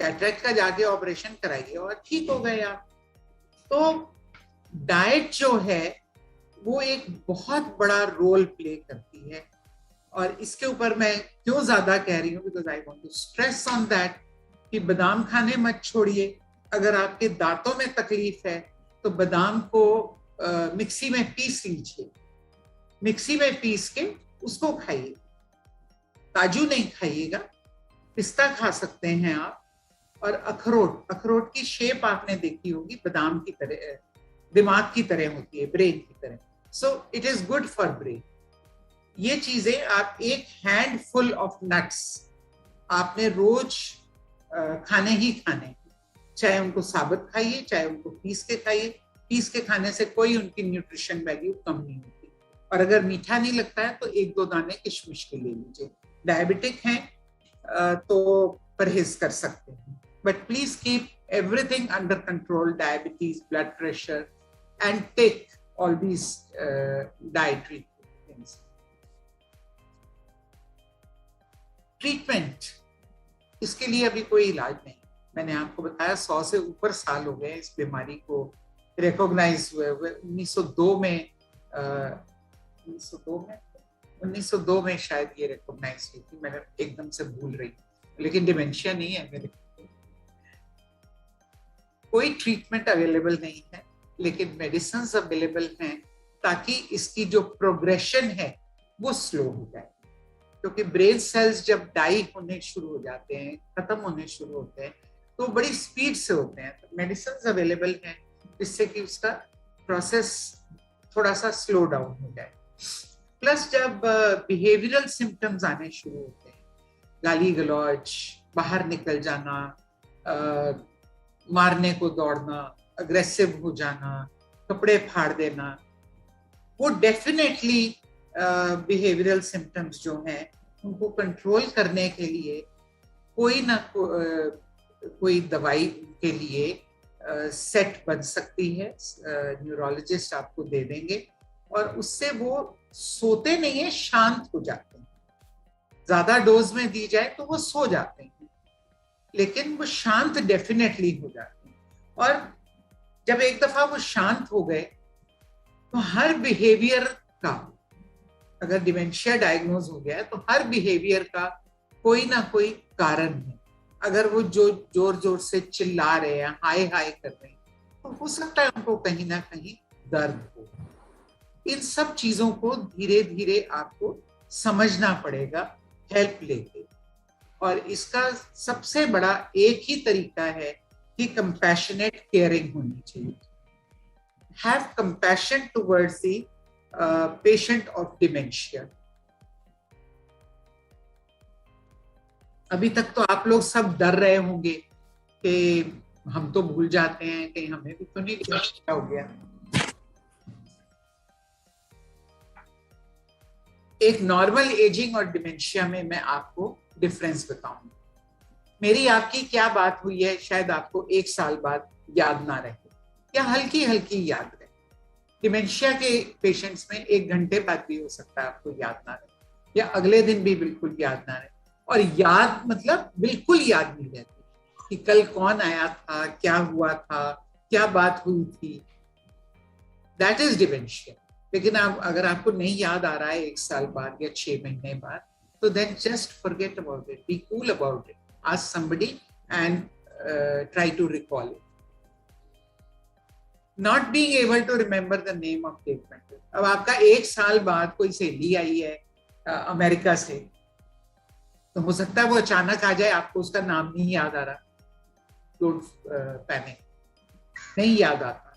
कैटरैक्ट का जाके ऑपरेशन कराइए और ठीक हो गए आप। तो डाइट जो है वो एक बहुत बड़ा रोल प्ले करती है, और इसके ऊपर मैं क्यों ज्यादा कह रही हूँ, because I want to stress on that कि बादाम खाने मत छोड़िए। अगर आपके दांतों में तकलीफ है तो बादाम को मिक्सी में पीस लीजिए, मिक्सी में पीस के उसको खाइए। काजू नहीं खाइएगा, पिस्ता खा सकते हैं आप। और अखरोट की शेप आपने देखी होगी, बादाम की तरह, दिमाग की तरह होती है, ब्रेन की तरह। सो it is good for brain. ये चीजें आप एक हैंडफुल ऑफ नट्स आपने रोज खाने ही खाने, चाहे उनको साबुत खाइए चाहे उनको पीस के खाइए। पीस के खाने से कोई उनकी न्यूट्रिशन वैल्यू कम नहीं होती। और अगर मीठा नहीं लगता है तो 1-2 दाने किशमिश के ले लीजिए। डायबिटिक हैं तो परहेज कर सकते हैं, but please keep everything under control, diabetes, blood pressure, and take all these dietary things. Treatment, इसके लिए अभी कोई इलाज नहीं। मैंने आपको बताया 100 से ऊपर साल हो गए इस बीमारी को रिकॉग्नाइज हुए। 1902 में शायद ये रिकॉग्नाइज हुई थी, मैंने एकदम से भूल रही, लेकिन डिमेंशिया नहीं है मेरे। कोई ट्रीटमेंट अवेलेबल नहीं है, लेकिन मेडिसिन अवेलेबल हैं ताकि इसकी जो प्रोग्रेशन है वो स्लो हो जाए। क्योंकि ब्रेन सेल्स जब डाई होने शुरू हो जाते हैं, खत्म होने शुरू होते हैं, तो बड़ी स्पीड से होते हैं। तो मेडिसिन अवेलेबल हैं जिससे कि उसका प्रोसेस थोड़ा सा स्लो डाउन हो जाए। प्लस जब बिहेवियरल सिम्टम्स आने शुरू होते हैं, गाली गलौज, बाहर निकल जाना, मारने को दौड़ना, अग्रेसिव हो जाना, कपड़े फाड़ देना, वो डेफिनेटली बिहेवियरल सिम्टम्स जो हैं उनको कंट्रोल करने के लिए कोई ना कोई दवाई के लिए सेट बन सकती है। न्यूरोलॉजिस्ट आपको दे देंगे और उससे वो सोते नहीं है, शांत हो जाते हैं। ज्यादा डोज में दी जाए तो वो सो जाते हैं, लेकिन वो शांत डेफिनेटली हो जाते हैं। और जब एक दफा वो शांत हो गए तो हर बिहेवियर का, अगर डिमेंशिया डायग्नोज हो गया है तो हर बिहेवियर का कोई ना कोई कारण है। अगर वो जो जोर जोर से चिल्ला रहे हैं, हाय हाय कर रहे हैं, तो हो सकता है उनको कहीं ना कहीं दर्द हो। इन सब चीजों को धीरे धीरे आपको समझना पड़ेगा हेल्प लेके। और इसका सबसे बड़ा एक ही तरीका है कि कंपैशनेट केयरिंग होनी चाहिए। Have compassion towards the patient of dementia. अभी तक तो आप लोग सब डर रहे होंगे कि हम तो भूल जाते हैं, कहीं हमें भी तो नहीं डिमेंशिया हो गया। एक नॉर्मल एजिंग और डिमेंशिया में मैं आपको डिफरेंस बताऊंगा। मेरी आपकी क्या बात हुई है शायद आपको 1 साल बाद याद ना रहे या हल्की हल्की याद रहे। डिमेंशिया के पेशेंट्स में 1 घंटे बाद भी हो सकता है आपको याद ना रहे, या अगले दिन भी बिल्कुल याद ना रहे। और याद मतलब बिल्कुल याद नहीं रहती कि कल कौन आया था, क्या हुआ था, क्या बात हुई थी। That is dementia. लेकिन अगर आपको नहीं याद आ रहा है 1 साल बाद या 6 महीने बाद, तो then just forget about it, be cool about it, ask somebody and try to recall it. Not being able to remember the name of treatment. अब आपका 1 साल बाद कोई सहेली आई है अमेरिका से, तो हो सकता है वो अचानक आ जाए, आपको उसका नाम नहीं याद आ रहा, डोंट पैनिक, नहीं याद आता।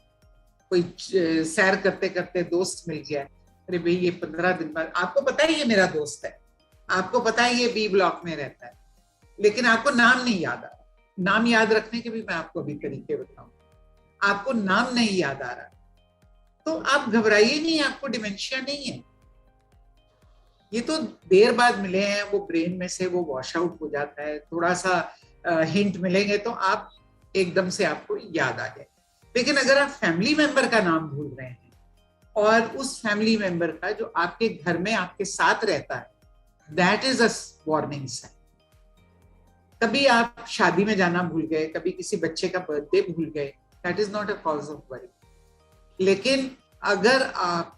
कोई सैर करते करते दोस्त मिल गया, अरे भाई ये 15 दिन बाद, आपको पता है ये मेरा दोस्त है, आपको पता है ये बी ब्लॉक में रहता है, लेकिन आपको नाम नहीं याद आ रहा। नाम याद रखने के भी मैं आपको अभी तरीके बताऊं। आपको नाम नहीं याद आ रहा तो आप घबराइए नहीं, आपको डिमेंशिया नहीं है। ये तो देर बाद मिले हैं, वो ब्रेन में से वो वॉश आउट हो जाता है, थोड़ा सा हिंट मिलेंगे तो आप एकदम से आपको याद आ जाए। लेकिन अगर आप फैमिली मेंबर का नाम भूल रहे हैं और उस फैमिली मेंबर का जो आपके घर में आपके साथ रहता है, that is a warning sign. कभी आप शादी में जाना भूल गए, कभी किसी बच्चे का बर्थडे भूल गए, that is not a cause of worry. लेकिन अगर आप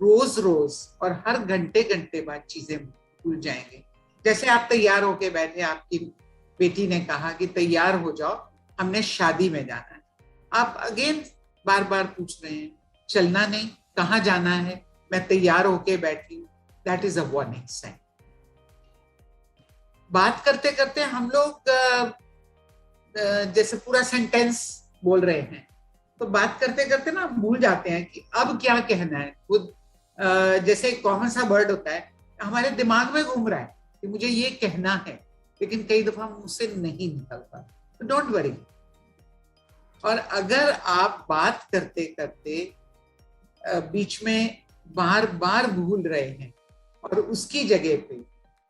रोज रोज और हर घंटे घंटे बाद चीजें भूल जाएंगे, जैसे आप तैयार होके बैठे, आपकी बेटी ने कहा कि तैयार हो जाओ, हमने शादी में जाना है, आप अगेन बार बार पूछ रहे हैं, चलना नहीं, कहाँ जाना है, मैं तैयार होके बैठी हूँ, that is a warning sign. बात करते करते हम लोग जैसे पूरा सेंटेंस बोल रहे हैं, तो बात करते करते ना भूल जाते हैं कि अब क्या कहना है। खुद जैसे कौन सा वर्ड होता है हमारे दिमाग में घूम रहा है कि मुझे ये कहना है, लेकिन कई दफा मुझसे नहीं निकलता, तो डोंट वरी। और अगर आप बात करते करते बीच में बार बार भूल रहे हैं और उसकी जगह पे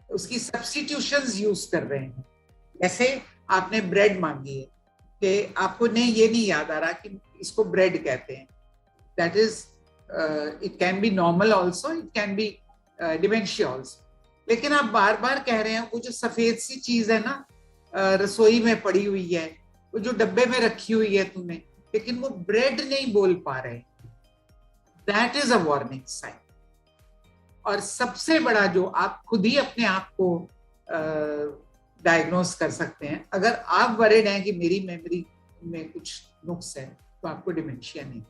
उसकी सब्स्टिट्यूशंस यूज कर रहे हैं, जैसे आपने ब्रेड मांगी है कि आपको नहीं, ये नहीं याद आ रहा कि इसको ब्रेड कहते हैं, that is it can B normal also, it can be dementia also. लेकिन आप बार बार कह रहे हैं वो जो सफेद सी चीज है ना रसोई में पड़ी हुई है, वो जो डब्बे में रखी हुई है तुमने, लेकिन वो ब्रेड नहीं बोल पा रहे, that is a warning sign. और सबसे बड़ा जो आप खुद ही अपने आप को डायग्नोस कर सकते हैं, अगर आप वरिड हैं कि मेरी मेमोरी में कुछ नुक्स है, तो आपको डिमेंशिया नहीं।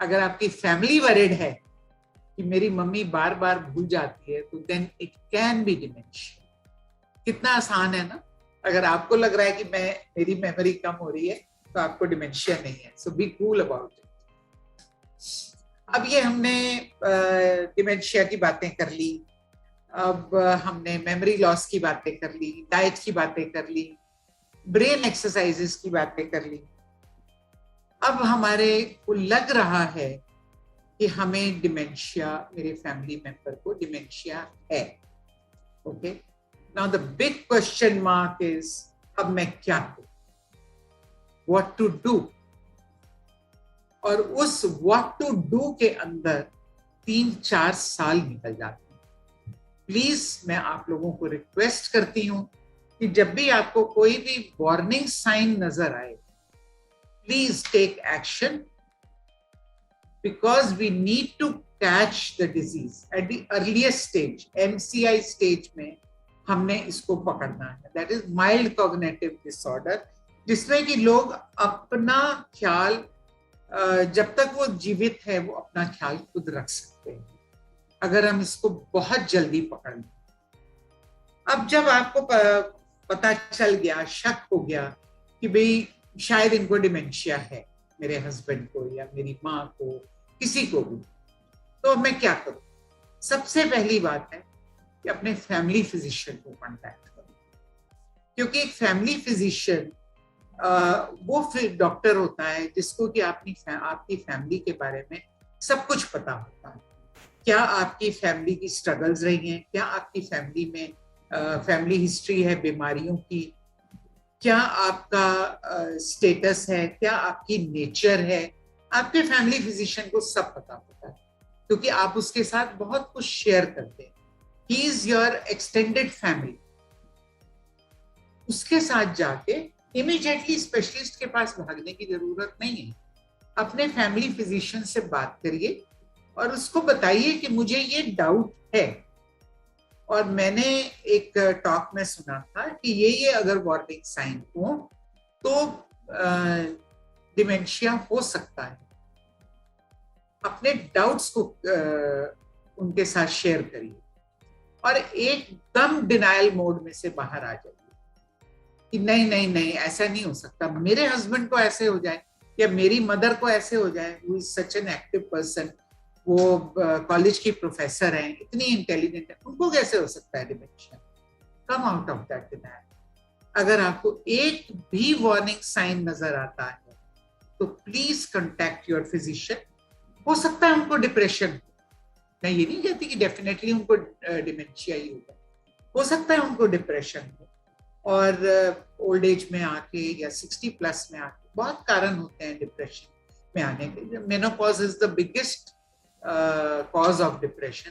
अगर आपकी फैमिली वरिड है कि मेरी मम्मी बार बार भूल जाती है, तो then it can be dementia. कितना आसान है ना। अगर आपको लग रहा है कि मेरी मेमोरी कम हो रही है, तो आपको डिमेंशिया नहीं है। सो बी कूल अबाउट इट। अब ये हमने डिमेंशिया की बातें कर ली, अब हमने मेमोरी लॉस की बातें कर ली, डाइट की बातें कर ली, ब्रेन एक्सरसाइजेस की बातें कर ली। अब हमारे को लग रहा है कि हमें डिमेंशिया, मेरे फैमिली मेंबर को डिमेंशिया है। Okay, now the big question mark is, अब मैं क्या करूं, व्हाट टू डू। और उस व्हाट टू डू के अंदर 3-4 साल निकल जाते हैं। प्लीज मैं आप लोगों को रिक्वेस्ट करती हूं कि जब भी आपको कोई भी वार्निंग साइन नजर आए, please take action, because we need to catch the disease at the earliest stage. MCI stage में हमने इसको पकड़ना है, that is mild cognitive disorder, जिसमें कि लोग अपना ख्याल, जब तक वो जीवित है वो अपना ख्याल खुद रख सकते हैं, अगर हम इसको बहुत जल्दी पकड़ लें। अब जब आपको पता चल गया, शक हो गया कि भाई शायद इनको डिमेंशिया है, मेरे हस्बैंड को या मेरी माँ को, किसी को भी, तो मैं क्या करूं? सबसे पहली बात है कि अपने फैमिली फिजिशियन को कांटेक्ट करो, क्योंकि एक फैमिली फिजिशियन वो फिर डॉक्टर होता है जिसको कि आपकी फैमिली के बारे में सब कुछ पता होता है। क्या आपकी फैमिली की स्ट्रगल्स रही हैं, क्या आपकी फैमिली में फैमिली हिस्ट्री है बीमारियों की, क्या आपका स्टेटस है, क्या आपकी नेचर है, आपके फैमिली फिजिशियन को सब पता होता है, क्योंकि आप उसके साथ बहुत कुछ शेयर करते हैं। He is your extended family. उसके साथ जाके इमीडिएटली स्पेशलिस्ट के पास भागने की जरूरत नहीं है। अपने फैमिली फिजिशियन से बात करिए और उसको बताइए कि मुझे ये डाउट है, और मैंने एक टॉक में सुना था कि ये अगर वार्निंग साइन हो तो डिमेंशिया हो सकता है। अपने डाउट्स को उनके साथ शेयर करिए। और एकदम डिनायल मोड में से बाहर आ जाइए कि नहीं नहीं नहीं, ऐसा नहीं हो सकता, मेरे हस्बैंड को ऐसे हो जाए या मेरी मदर को ऐसे हो जाए, who is such an active person, वो कॉलेज की प्रोफेसर हैं, इतनी इंटेलिजेंट है, उनको कैसे हो सकता है dementia? Come out of that denial. अगर आपको एक भी वार्निंग साइन नजर आता है तो प्लीज कांटेक्ट योर फिजिशियन। हो सकता है उनको डिप्रेशन, मैं ये नहीं कहती कि डेफिनेटली उनको डिमेंशिया ही होगा, हो सकता है उनको डिप्रेशन हो, और ओल्ड एज में आके या 60 प्लस में आके बहुत कारण होते हैं डिप्रेशन में आने के। Menopause is the biggest cause of depression,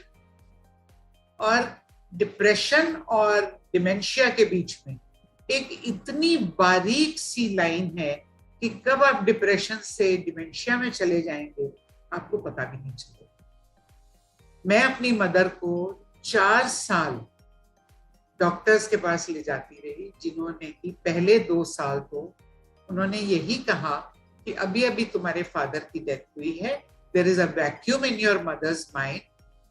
और डिप्रेशन और डिमेंशिया के बीच में एक इतनी बारीक सी लाइन है कि कब आप डिप्रेशन से डिमेंशिया में चले जाएंगे आपको पता भी नहीं चलेगा। मैं अपनी मदर को 4 साल डॉक्टर्स के पास ले जाती रही, जिन्होंने कि पहले 2 साल तो उन्होंने यही कहा कि अभी अभी तुम्हारे फादर की डेथ हुई है, there is a vacuum in your mother's mind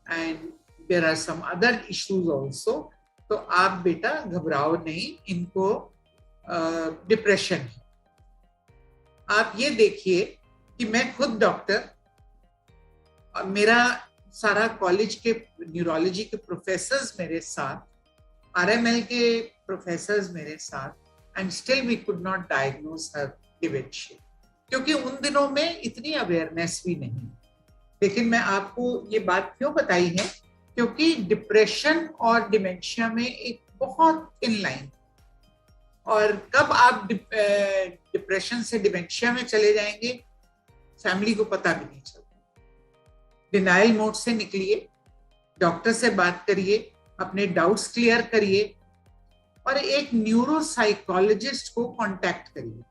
and there are some other issues also, तो आप बेटा घबराओ नहीं, इनको डिप्रेशन है। आप ये देखिए कि मैं खुद डॉक्टर, मेरा सारा कॉलेज के न्यूरोलॉजी के प्रोफेसर्स मेरे साथ, RML के प्रोफेसर्स मेरे साथ, and still we could not diagnose her dementia, क्योंकि उन दिनों में इतनी अवेयरनेस भी नहीं। लेकिन मैं आपको ये बात क्यों बताई है, क्योंकि डिप्रेशन और डिमेंशिया में एक बहुत इन लाइन, और कब आप डिप्रेशन से डिमेंशिया में चले जाएंगे फैमिली को पता भी नहीं चलता। डिनायल मोड से निकलिए, डॉक्टर से बात करिए, अपने डाउट्स क्लियर करिए, और एक न्यूरोसाइकोलॉजिस्ट को कांटेक्ट करिए।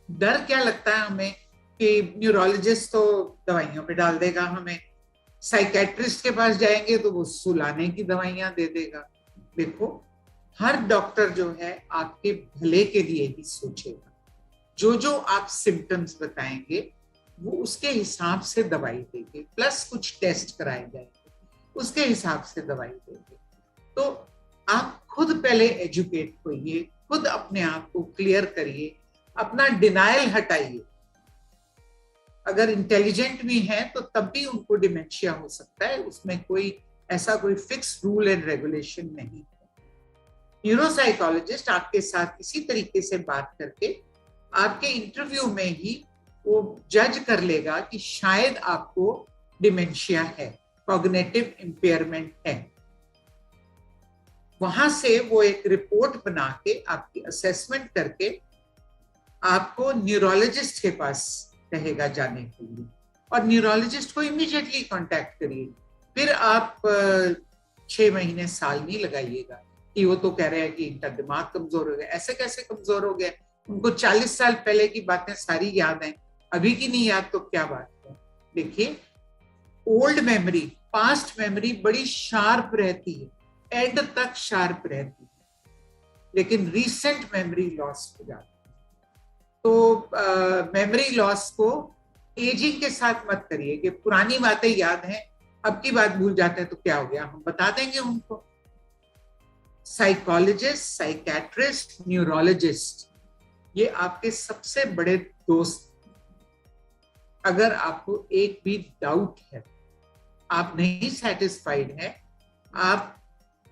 डर क्या लगता है हमें कि न्यूरोलॉजिस्ट तो दवाइयों पे डाल देगा हमें, साइकेट्रिस्ट के पास जाएंगे तो वो सुलाने की दवाइयां दे देगा। देखो, हर डॉक्टर जो है आपके भले के लिए ही सोचेगा। जो जो आप सिम्टम्स बताएंगे वो उसके हिसाब से दवाई देंगे, प्लस कुछ टेस्ट कराए जाएंगे, उसके हिसाब से दवाई देंगे। तो आप खुद पहले एजुकेट होइए, खुद अपने आप को क्लियर करिए, अपना डिनायल हटाइए। अगर इंटेलिजेंट भी हैं तो तब भी उनको डिमेंशिया हो सकता है, उसमें कोई ऐसा कोई फिक्स रूल एंड रेगुलेशन नहीं है। न्यूरोसाइकोलॉजिस्ट आपके साथ इसी तरीके से बात करके आपके इंटरव्यू में ही वो जज कर लेगा कि शायद आपको डिमेंशिया है, कॉग्निटिव इम्पेयरमेंट है। वहां से वो एक रिपोर्ट बना के आपकी असेसमेंट करके आपको न्यूरोलॉजिस्ट के पास कहेगा जाने के लिए, और न्यूरोलॉजिस्ट को इमीडिएटली कांटेक्ट करिए। फिर आप 6 महीने साल नहीं लगाइएगा कि वो तो कह रहे हैं कि इनका दिमाग कमजोर हो गया। ऐसे कैसे कमजोर हो गया? उनको 40 साल पहले की बातें सारी याद हैं, अभी की नहीं याद तो क्या बात है। देखिए, ओल्ड मेमोरी, पास्ट मेमोरी बड़ी शार्प रहती है, एंड तक शार्प रहती है, लेकिन रीसेंट मेमोरी लॉस हो जाती है। तो मेमोरी लॉस को एजिंग के साथ मत करिए कि पुरानी बातें याद हैं, अब की बात भूल जाते हैं तो क्या हो गया, हम बता देंगे उनको। साइकोलॉजिस्ट, साइकेट्रिस्ट, न्यूरोलॉजिस्ट, ये आपके सबसे बड़े दोस्त। अगर आपको एक भी डाउट है, आप नहीं सेटिस्फाइड है, आप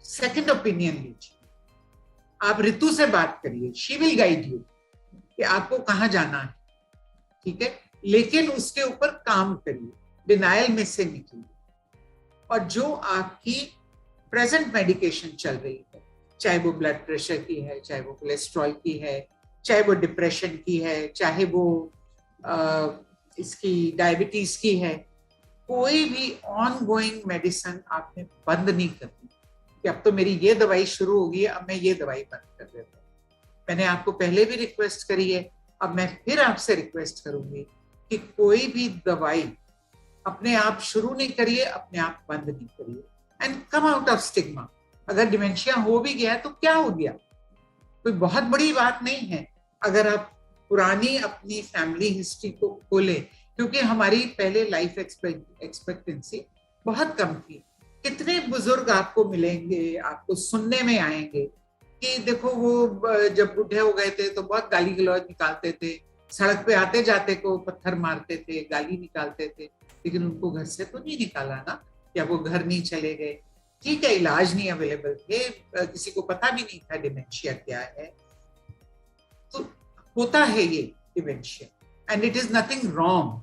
सेकंड ओपिनियन लीजिए, आप ऋतु से बात करिए, शी विल गाइड यू कि आपको कहाँ जाना है, ठीक है। लेकिन उसके ऊपर काम करिए, डिनायल में से निकलिए, और जो आपकी प्रेजेंट मेडिकेशन चल रही है, चाहे वो ब्लड प्रेशर की है, चाहे वो कोलेस्ट्रॉल की है, चाहे वो डिप्रेशन की है, चाहे वो इसकी डायबिटीज की है, कोई भी ऑन गोइंग मेडिसिन आपने बंद नहीं करनी कि अब तो मेरी ये दवाई शुरू होगी, अब मैं ये दवाई बंद कर देता हूँ। मैंने आपको पहले भी रिक्वेस्ट करी है, अब मैं फिर आपसे रिक्वेस्ट करूंगी कि कोई भी दवाई अपने आप शुरू नहीं करिए, अपने आप बंद नहीं करिए, and come out of stigma. अगर डिमेंशिया हो भी गया तो क्या हो गया, कोई बहुत बड़ी बात नहीं है। अगर आप पुरानी अपनी फैमिली हिस्ट्री को खोलें, क्योंकि हमारी पहले लाइफ एक्सपेक्टेंसी बहुत कम थी, कितने बुजुर्ग आपको मिलेंगे, आपको सुनने में आएंगे कि देखो वो जब बूढ़े हो गए थे तो बहुत गाली गलौज निकालते थे, सड़क पे आते जाते को पत्थर मारते थे, गाली निकालते थे, लेकिन उनको घर से तो नहीं निकाला ना, या वो घर नहीं चले गए। ठीक है, इलाज नहीं अवेलेबल थे, किसी को पता भी नहीं था डिमेंशिया क्या है, तो होता है ये dementia and it is nothing wrong.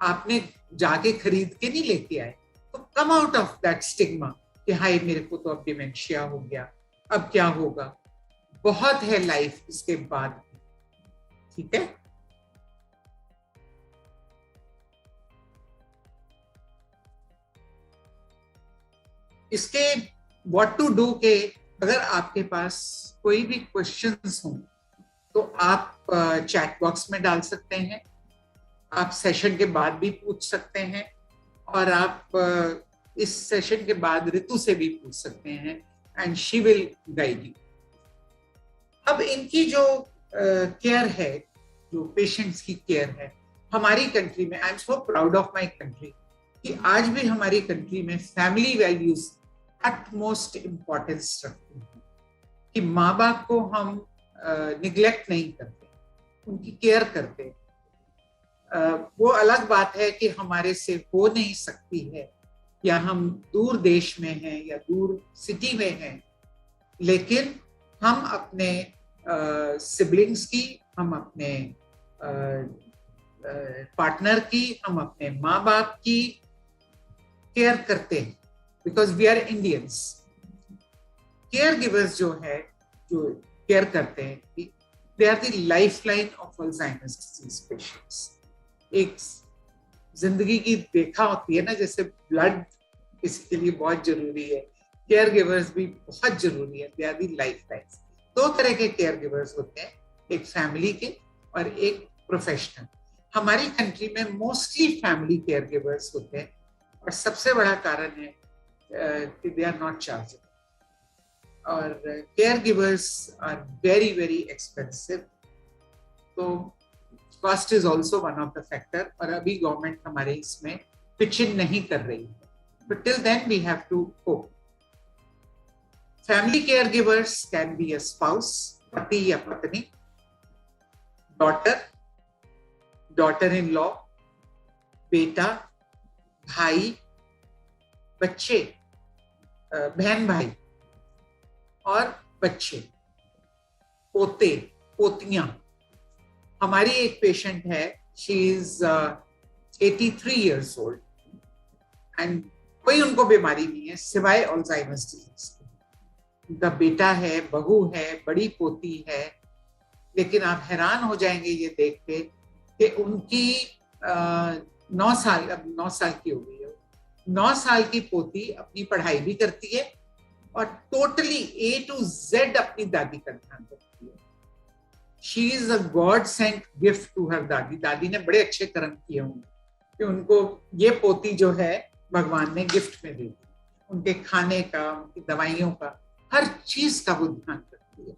आपने जाके खरीद के नहीं लेके आए, तो come out of that stigma कि हाय मेरे को तो अब डिमेंशिया हो गया, अब क्या होगा। बहुत है लाइफ इसके बाद, ठीक है। इसके व्हाट टू डू के अगर आपके पास कोई भी क्वेश्चंस हो तो आप चैट बॉक्स में डाल सकते हैं, आप सेशन के बाद भी पूछ सकते हैं, और आप इस सेशन के बाद ऋतु से भी पूछ सकते हैं and she will guide you. अब इनकी जो केयर है, जो पेशेंट्स की केयर है हमारी कंट्री में, I am so proud of my country कि आज भी हमारी कंट्री में फैमिली वैल्यूज अटमोस्ट इम्पोर्टेंस रखती हैं, कि माँ बाप को हम निग्लेक्ट नहीं करते, उनकी केयर करते। वो अलग बात है कि हमारे से हो नहीं सकती है, या हम दूर देश में हैं या दूर सिटी में हैं, लेकिन हम अपने सिबलिंग्स की, हम अपने पार्टनर की, हम अपने माँ बाप की केयर करते हैं, because we are Indians. Care givers जो है, जो केयर करते हैं, they are the lifeline of Alzheimer's disease patients. एक जिंदगी की रेखा होती है ना, जैसे ब्लड इसके लिए बहुत जरूरी है, केयर गिवर्स भी बहुत जरूरी है, दे आर द लाइफलाइन। दो तरह के केयर गिवर्स होते हैं, एक फैमिली के और एक प्रोफेशनल। हमारी कंट्री में मोस्टली फैमिली केयर गिवर्स होते हैं, और सबसे बड़ा कारण है कि दे आर नॉट चार्जेबल, और care givers are very very expensive, तो cost is also one of the factor. और अभी गवर्नमेंट हमारे इसमें पिच इन नहीं कर रही है, but till then we have to cope. Family caregivers can be a spouse, पति या पत्नी, daughter, daughter-in-law, बेटा, भाई, बच्चे, बहन भाई और बच्चे, पोते, पोतियां। हमारी एक पेशेंट है, she is 83 years old and कोई उनको बीमारी नहीं है सिवाय अल्जाइमर्स डिजीज। उनका बेटा है, बहू है, बड़ी पोती है, लेकिन आप हैरान हो जाएंगे ये देख के कि उनकी 9 साल, अब 9 साल की हो गई है, 9 साल की पोती अपनी पढ़ाई भी करती है और टोटली A to Z अपनी दादी का ध्यान रखती है। She is a god sent gift to her दादी। दादी ने बड़े अच्छे कर्म किए होंगे कि उनको ये पोती जो है भगवान ने गिफ्ट में दी, उनके खाने का, उनकी दवाइयों का, हर चीज का वो ध्यान रखती है।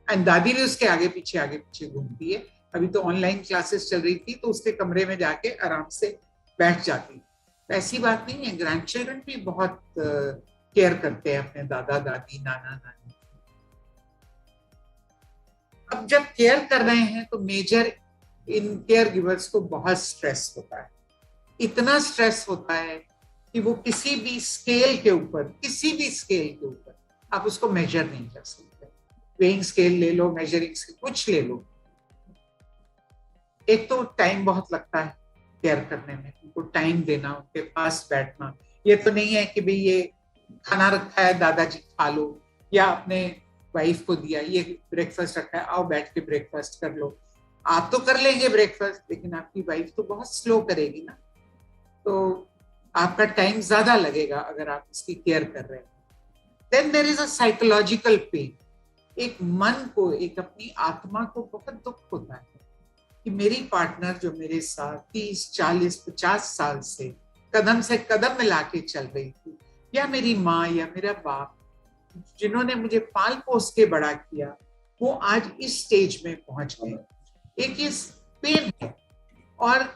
एंड दादी भी उसके आगे पीछे घूमती है। अभी तो ऑनलाइन क्लासेस चल रही थी तो उसके कमरे में जाके आराम से बैठ जाती। तो ऐसी बात नहीं है, ग्रैंड चिल्ड्रन भी बहुत केयर करते हैं अपने दादा दादी, नाना नानी। अब जब केयर कर रहे हैं तो मेजर इन केयर गिवर्स को बहुत स्ट्रेस होता है, इतना स्ट्रेस होता है कि वो किसी भी स्केल के ऊपर आप उसको मेजर नहीं कर सकते। वेइंग स्केल ले लो, मेजरिंग स्केल, कुछ ले लो, एक तो टाइम बहुत लगता है केयर करने में, उनको टाइम देना, उनके पास बैठना। ये तो नहीं है कि भाई ये खाना रखा है दादाजी खा लो, या अपने वाइफ को दिया ये ब्रेकफास्ट रखा है आओ बैठ के ब्रेकफास्ट कर लो। आप तो कर लेंगे ब्रेकफास्ट, लेकिन आपकी वाइफ तो बहुत स्लो करेगी ना, तो आपका टाइम ज्यादा लगेगा अगर आप इसकी केयर कर रहे हैं। Then there is a psychological pain. एक मन को, एक अपनी आत्मा को बहुत दुख होता है कि मेरी पार्टनर जो मेरे साथ 30, 40, 50 साल से कदम मिला के चल रही थी, या मेरी माँ या मेरा बाप जिन्होंने मुझे पाल पोस के बड़ा किया, वो आज इस स्टेज में पहुंच गए। एक इस पेन है, और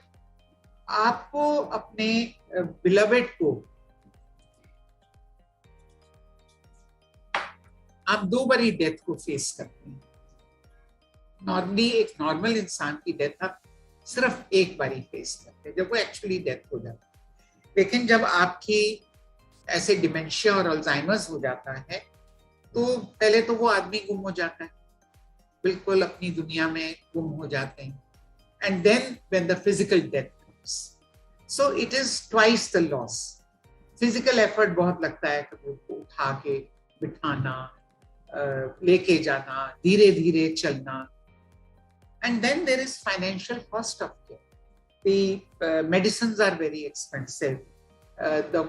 आपको अपने बिलवेड को आप 2 बारी डेथ को फेस करते हैं। नॉर्मली एक नॉर्मल इंसान की डेथ आप सिर्फ एक बारी फेस करते हैं, जब वो एक्चुअली डेथ हो जाती है। लेकिन जब आपकी ऐसे डिमेंशिया और अल्जाइमर्स हो जाता है, तो पहले तो वो आदमी गुम हो जाता है, बिल्कुल अपनी दुनिया में गुम हो जाते हैं। And then when the physical death comes, so it is twice the loss. Physical effort बहुत लगता है, कभी उसको उठा के बिठाना, लेके जाना, धीरे धीरे चलना। And then there is financial cost of care. The medicines are very expensive. The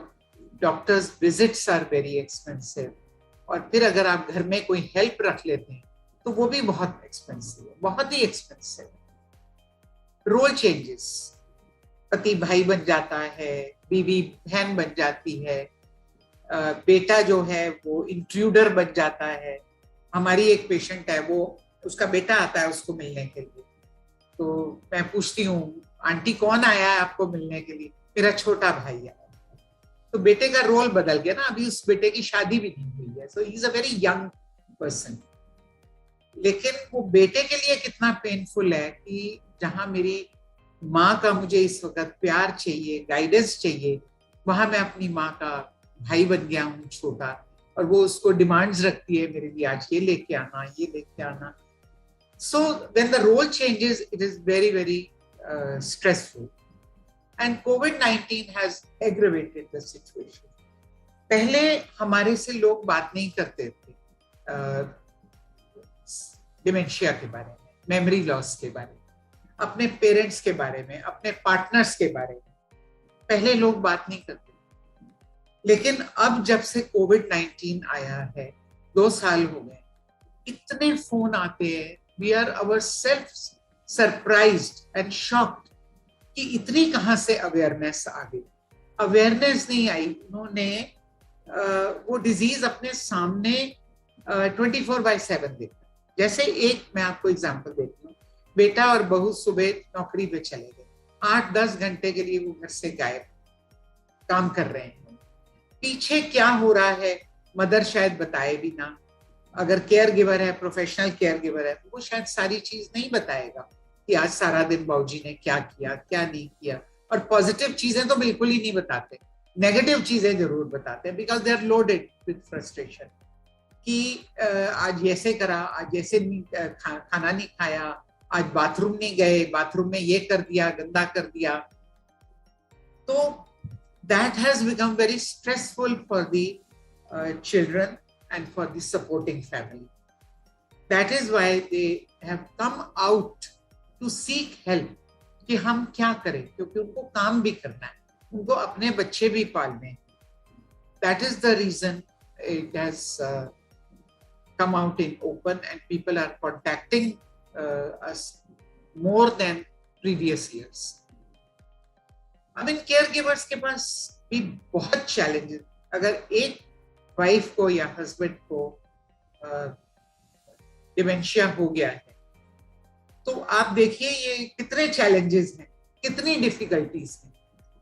doctor's visits are very expensive. और फिर अगर आप घर में कोई हेल्प रख लेते हैं तो वो भी बहुत एक्सपेंसिव है, बहुत ही एक्सपेंसिव है। रोल चेंजेस, पति भाई बन जाता है, बीवी बहन बन जाती है, बेटा जो है वो इंट्रूडर बन जाता है। हमारी एक पेशेंट है, वो उसका बेटा आता है उसको मिलने के लिए, तो मैं पूछती हूँ आंटी कौन आया है आपको मिलने के लिए? मेरा छोटा भाई आया। तो बेटे का रोल बदल गया ना, अभी उस बेटे की शादी भी नहीं हुई है, so he is a very young person. लेकिन वो बेटे के लिए कितना पेनफुल है कि जहां मेरी माँ का मुझे इस वक्त प्यार चाहिए, गाइडेंस चाहिए, वहां मैं अपनी माँ का भाई बन गया हूँ छोटा, और वो उसको डिमांड्स रखती है मेरे लिए, आज ये लेके आना, ये लेके आना। So when the role changes, it is very, very stressful. And COVID-19 has aggravated the situation. पहले हमारे से लोग बात नहीं करते थे डिमेंशिया के बारे में, मेमोरी लॉस के बारे में, अपने पेरेंट्स के बारे में, अपने पार्टनर्स के बारे में। पहले लोग बात नहीं करते। लेकिन अब जब से कोविड-19 आया है, 2 साल हो गए, इतने फोन आते हैं, we are ourselves surprised and shocked कि इतनी कहाँ से अवेयरनेस आ गई। अवेयरनेस नहीं आई, उन्होंने वो डिजीज अपने सामने 24/7 देखा। जैसे एक मैं आपको एग्जांपल देती हूँ, बेटा और बहू सुबह नौकरी पे चले गए, 8-10 घंटे के लिए वो घर से गायब, काम कर रहे हैं। पीछे क्या हो रहा है मदर शायद बताए भी ना, अगर केयर गिवर है, प्रोफेशनल केयर गिवर है, तो वो शायद सारी चीज नहीं बताएगा कि आज सारा दिन बाबूजी ने क्या किया, क्या नहीं किया। और पॉजिटिव चीजें तो बिल्कुल ही नहीं बताते, नेगेटिव चीजें जरूर बताते हैं, because they are loaded with frustration कि आज ऐसे करा, आज ऐसे खाना नहीं खाया, आज बाथरूम नहीं गए, बाथरूम में ये कर दिया, गंदा कर दिया। तो that has become very stressful for the children and for the supporting family. That is why they have come out to seek help कि हम क्या करें, क्योंकि उनको काम भी करना है, उनको अपने बच्चे भी पालने हैं। That is the reason it has come out in open and people are contacting us more than previous years. I mean, caregivers के पास भी बहुत challenges। अगर एक वाइफ को या हस्बैंड को डिमेंशिया हो गया है, तो आप देखिए ये कितने चैलेंजेस हैं, कितनी डिफिकल्टीज हैं।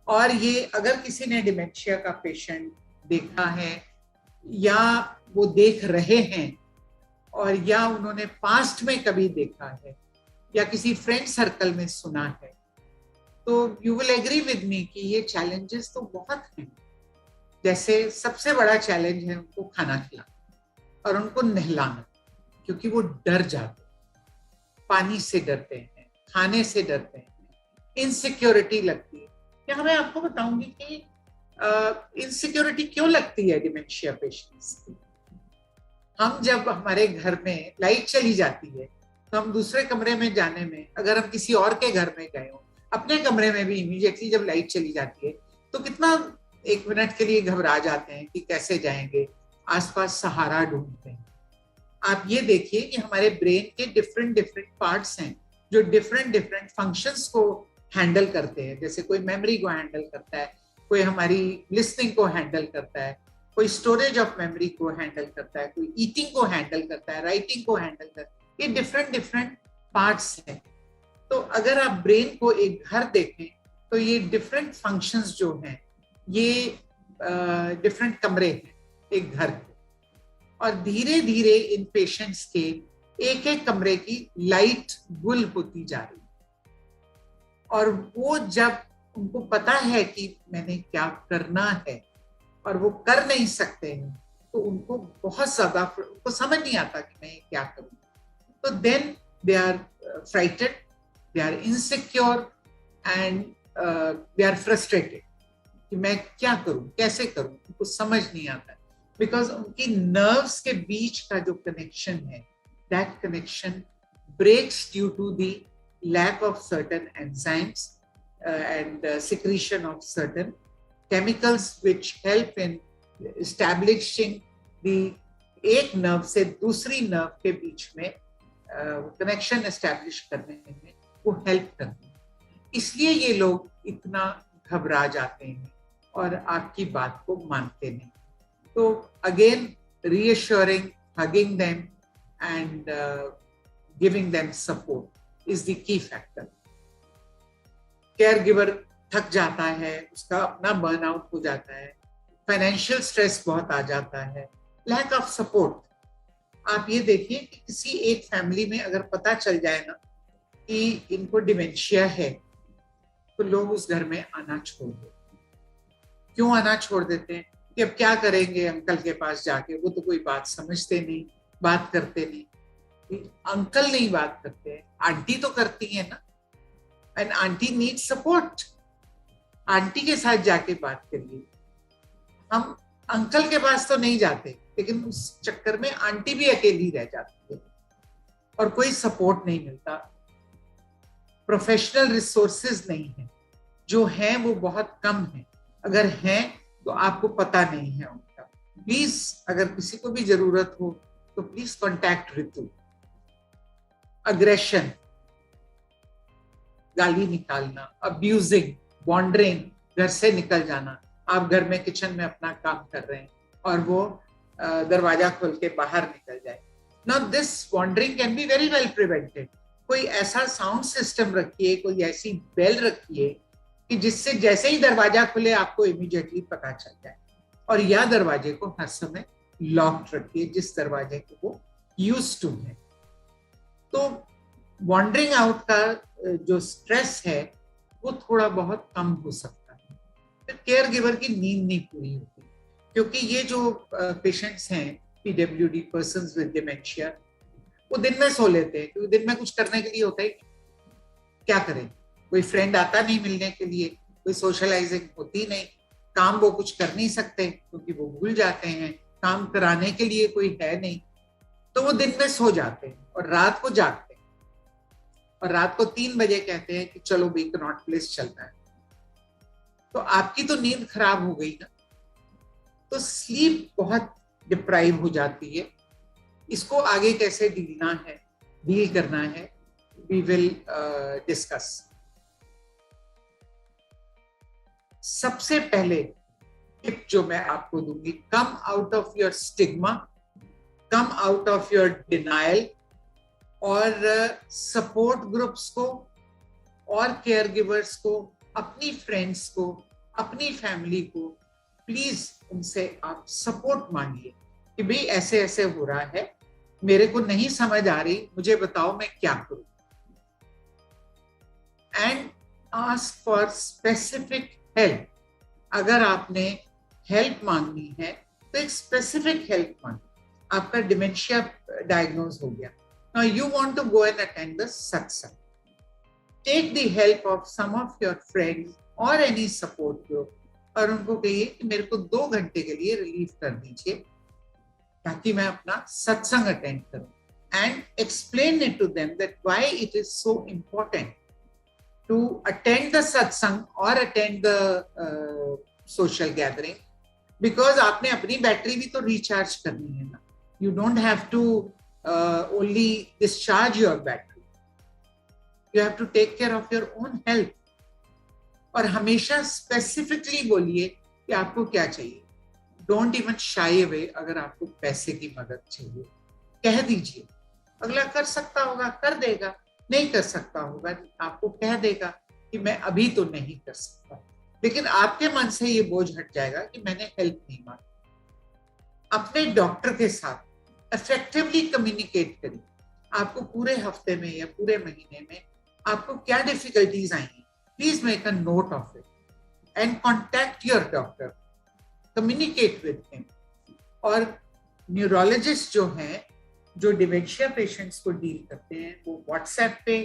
और ये अगर किसी ने डिमेंशिया का पेशेंट देखा है या वो देख रहे हैं, और या उन्होंने पास्ट में कभी देखा है या किसी फ्रेंड सर्कल में सुना है, तो you will agree with me कि ये चैलेंजेस तो बहुत हैं। जैसे सबसे बड़ा चैलेंज है उनको खाना खिलाना और उनको नहलाना, क्योंकि वो डर जाते हैं, पानी से डरते हैं, खाने से डरते हैं, इनसिक्योरिटी लगती है। यहाँ मैं आपको बताऊंगी कि इनसिक्योरिटी क्यों लगती है डिमेंशिया पेशेंट्स की। हम जब हमारे घर में लाइट चली जाती है तो हम दूसरे कमरे में जाने में, अगर हम किसी और के घर में गए हो, अपने कमरे में भी इमीडिएटली जब लाइट चली जाती है तो कितना 1 मिनट के लिए घबरा जाते हैं कि कैसे जाएंगे, आसपास सहारा ढूंढते हैं। आप ये देखिए कि हमारे ब्रेन के डिफरेंट पार्ट्स हैं जो डिफरेंट फंक्शंस को हैंडल करते हैं। जैसे कोई मेमोरी को हैंडल करता है, कोई हमारी लिसनिंग को हैंडल करता है, कोई स्टोरेज ऑफ मेमोरी को हैंडल करता है, कोई ईटिंग को हैंडल करता है, राइटिंग को हैंडल करता है। ये डिफरेंट पार्ट्स हैं। तो अगर आप ब्रेन को एक घर देखें तो ये डिफरेंट फंक्शंस जो हैं, ये डिफरेंट कमरे हैं एक घर के। और धीरे धीरे इन पेशेंट्स के एक एक कमरे की लाइट गुल होती जा रही है। और वो जब उनको पता है कि मैंने क्या करना है और वो कर नहीं सकते हैं, तो उनको बहुत ज्यादा उनको समझ नहीं आता कि मैं क्या करूं। तो then they are frightened, they are insecure and they are frustrated कि मैं क्या करूं, कैसे करूं, उनको समझ नहीं आता, बिकॉज उनकी नर्व्स के बीच का जो कनेक्शन है, that connection breaks due to the lack of certain enzymes and secretion of certain chemicals which help in establishing the एक नर्व से दूसरी नर्व के बीच में कनेक्शन एस्टैब्लिश करने में वो हेल्प करते हैं। इसलिए ये लोग इतना घबरा जाते हैं और आपकी बात को मानते नहीं। तो again reassuring, hugging them and giving them support is the key factor. Caregiver थक जाता है, उसका अपना बर्नआउट हो जाता है, फाइनेंशियल स्ट्रेस बहुत आ जाता है, लैक ऑफ सपोर्ट। आप ये देखिए कि किसी एक फैमिली में अगर पता चल जाए ना कि इनको डिमेंशिया है, तो लोग उस घर में आना छोड़ देते हैं। क्यों आना छोड़ देते हैं? कि अब क्या करेंगे अंकल के पास जाके, वो तो कोई बात समझते नहीं, बात करते नहीं। अंकल नहीं बात करते हैं, आंटी तो करती है ना, and aunty need support. Aunty के साथ जाके बात करिए। हम अंकल के पास तो नहीं जाते, लेकिन उस चक्कर में आंटी भी अकेली रह जाती है और कोई सपोर्ट नहीं मिलता। प्रोफेशनल रिसोर्सेज नहीं है, जो है वो बहुत कम है, अगर हैं तो आपको पता नहीं है उनका। प्लीज अगर किसी को भी जरूरत हो तो प्लीज कॉन्टैक्ट ऋतु। अग्रेशन, गाली निकालना, अब्यूजिंग, वॉन्डरिंग, घर से निकल जाना। आप घर में किचन में अपना काम कर रहे हैं और वो दरवाजा खोल के बाहर निकल जाए। Now this wandering can be very well prevented. कोई ऐसा साउंड सिस्टम रखिए, कोई ऐसी बेल रखिए कि जिससे जैसे ही दरवाजा खुले आपको इमीडिएटली पता चल जाए। और या दरवाजे को हर समय लॉक्ड रखिए, जिस दरवाजे को वो यूज्ड टू है। तो वॉन्डरिंग आउट का जो स्ट्रेस है वो थोड़ा बहुत कम हो सकता है। फिर केयर गिवर की नींद नहीं पूरी होती, क्योंकि ये जो पेशेंट्स हैं पीडब्ल्यूडी, पर्सन्स विद डिमेंशिया, वो दिन में सो लेते हैं, क्योंकि दिन में कुछ करने के लिए होता है। क्या करें? कोई फ्रेंड आता नहीं मिलने के लिए, कोई सोशलाइजिंग होती नहीं, काम वो कुछ कर नहीं सकते क्योंकि वो भूल जाते हैं, काम कराने के लिए कोई है नहीं, तो वो दिन में सो जाते हैं और रात को जागते हैं और रात को 3 बजे कहते हैं कि चलो भी कनॉट प्लेस चलना है। तो आपकी तो नींद खराब हो गई ना, तो स्लीप बहुत डिप्राइव हो जाती है। इसको आगे कैसे डील करना है, वी विल डिस्कस। सबसे पहले टिप जो मैं आपको दूंगी, come out of your stigma, come out of your denial, और सपोर्ट ग्रुप्स को और केयर गिवर्स को, अपनी फ्रेंड्स को, अपनी फैमिली को प्लीज उनसे आप सपोर्ट मांगिए कि भाई ऐसे ऐसे हो रहा है, मेरे को नहीं समझ आ रही, मुझे बताओ मैं क्या करूं। And ask for specific help. अगर आपने हेल्प मांगनी है तो एक स्पेसिफिक हेल्प मांगे। आपका डिमेंशिया डायग्नोज हो गया, now you want to go and attend the satsang. Take the help of some of your friends or any support group और उनको कहिए कि मेरे को 2 घंटे के लिए रिलीव कर दीजिए ताकि मैं अपना सत्संग अटेंड करूं, and explain it to them that why it is so important to attend the satsang or attend the social gathering, because आपने अपनी बैटरी भी तो रिचार्ज करनी है ना। You don't have to only discharge your battery. You have to take care of your own health. और हमेशा specifically बोलिए कि आपको क्या चाहिए। Don't even shy away अगर आपको पैसे की मदद चाहिए, कह दीजिए। अगला कर सकता होगा कर देगा, नहीं कर सकता होगा आपको कह देगा कि मैं अभी तो नहीं कर सकता, लेकिन आपके मन से ये बोझ हट जाएगा कि मैंने हेल्प नहीं मांगी। अपने डॉक्टर के साथ इफेक्टिवली कम्युनिकेट करिए। आपको पूरे हफ्ते में या पूरे महीने में आपको क्या डिफिकल्टीज आएंगी, please make a note of it and contact your doctor, communicate with him. और न्यूरोलॉजिस्ट जो हैं, जो डिमेंशिया पेशेंट्स को डील करते हैं, वो व्हाट्सएप पे,